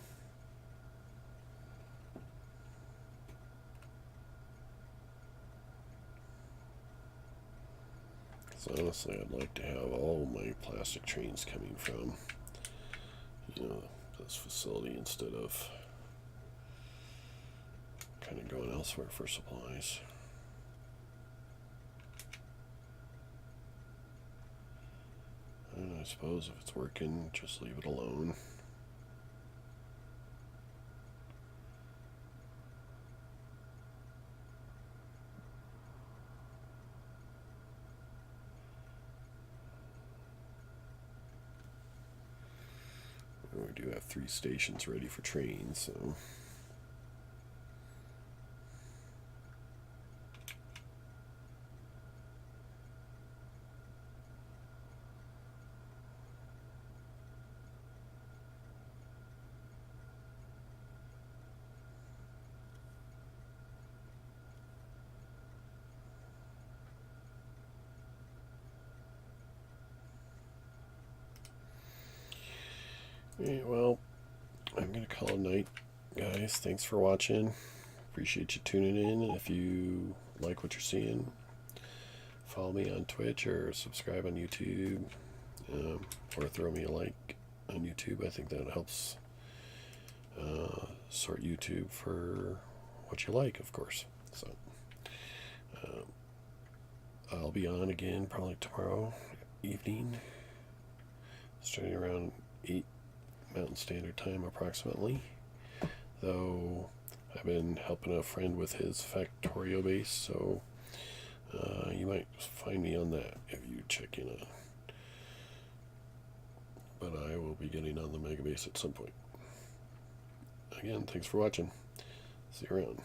Because honestly, I'd like to have all my plastic trains coming from, this facility instead of kind of going elsewhere for supplies. And I suppose if it's working, just leave it alone. We do have 3 stations ready for trains, so. Okay, well, I'm going to call it a night, guys. Thanks for watching. Appreciate you tuning in. If you like what you're seeing, follow me on Twitch or subscribe on YouTube, or throw me a like on YouTube. I think that helps sort YouTube for what you like, of course. So I'll be on again probably tomorrow evening, starting around 8 Mountain Standard Time approximately. Though I've been helping a friend with his Factorio base, so you might find me on that if you check in on. But I will be getting on the Megabase at some point. Again, thanks for watching. See you around.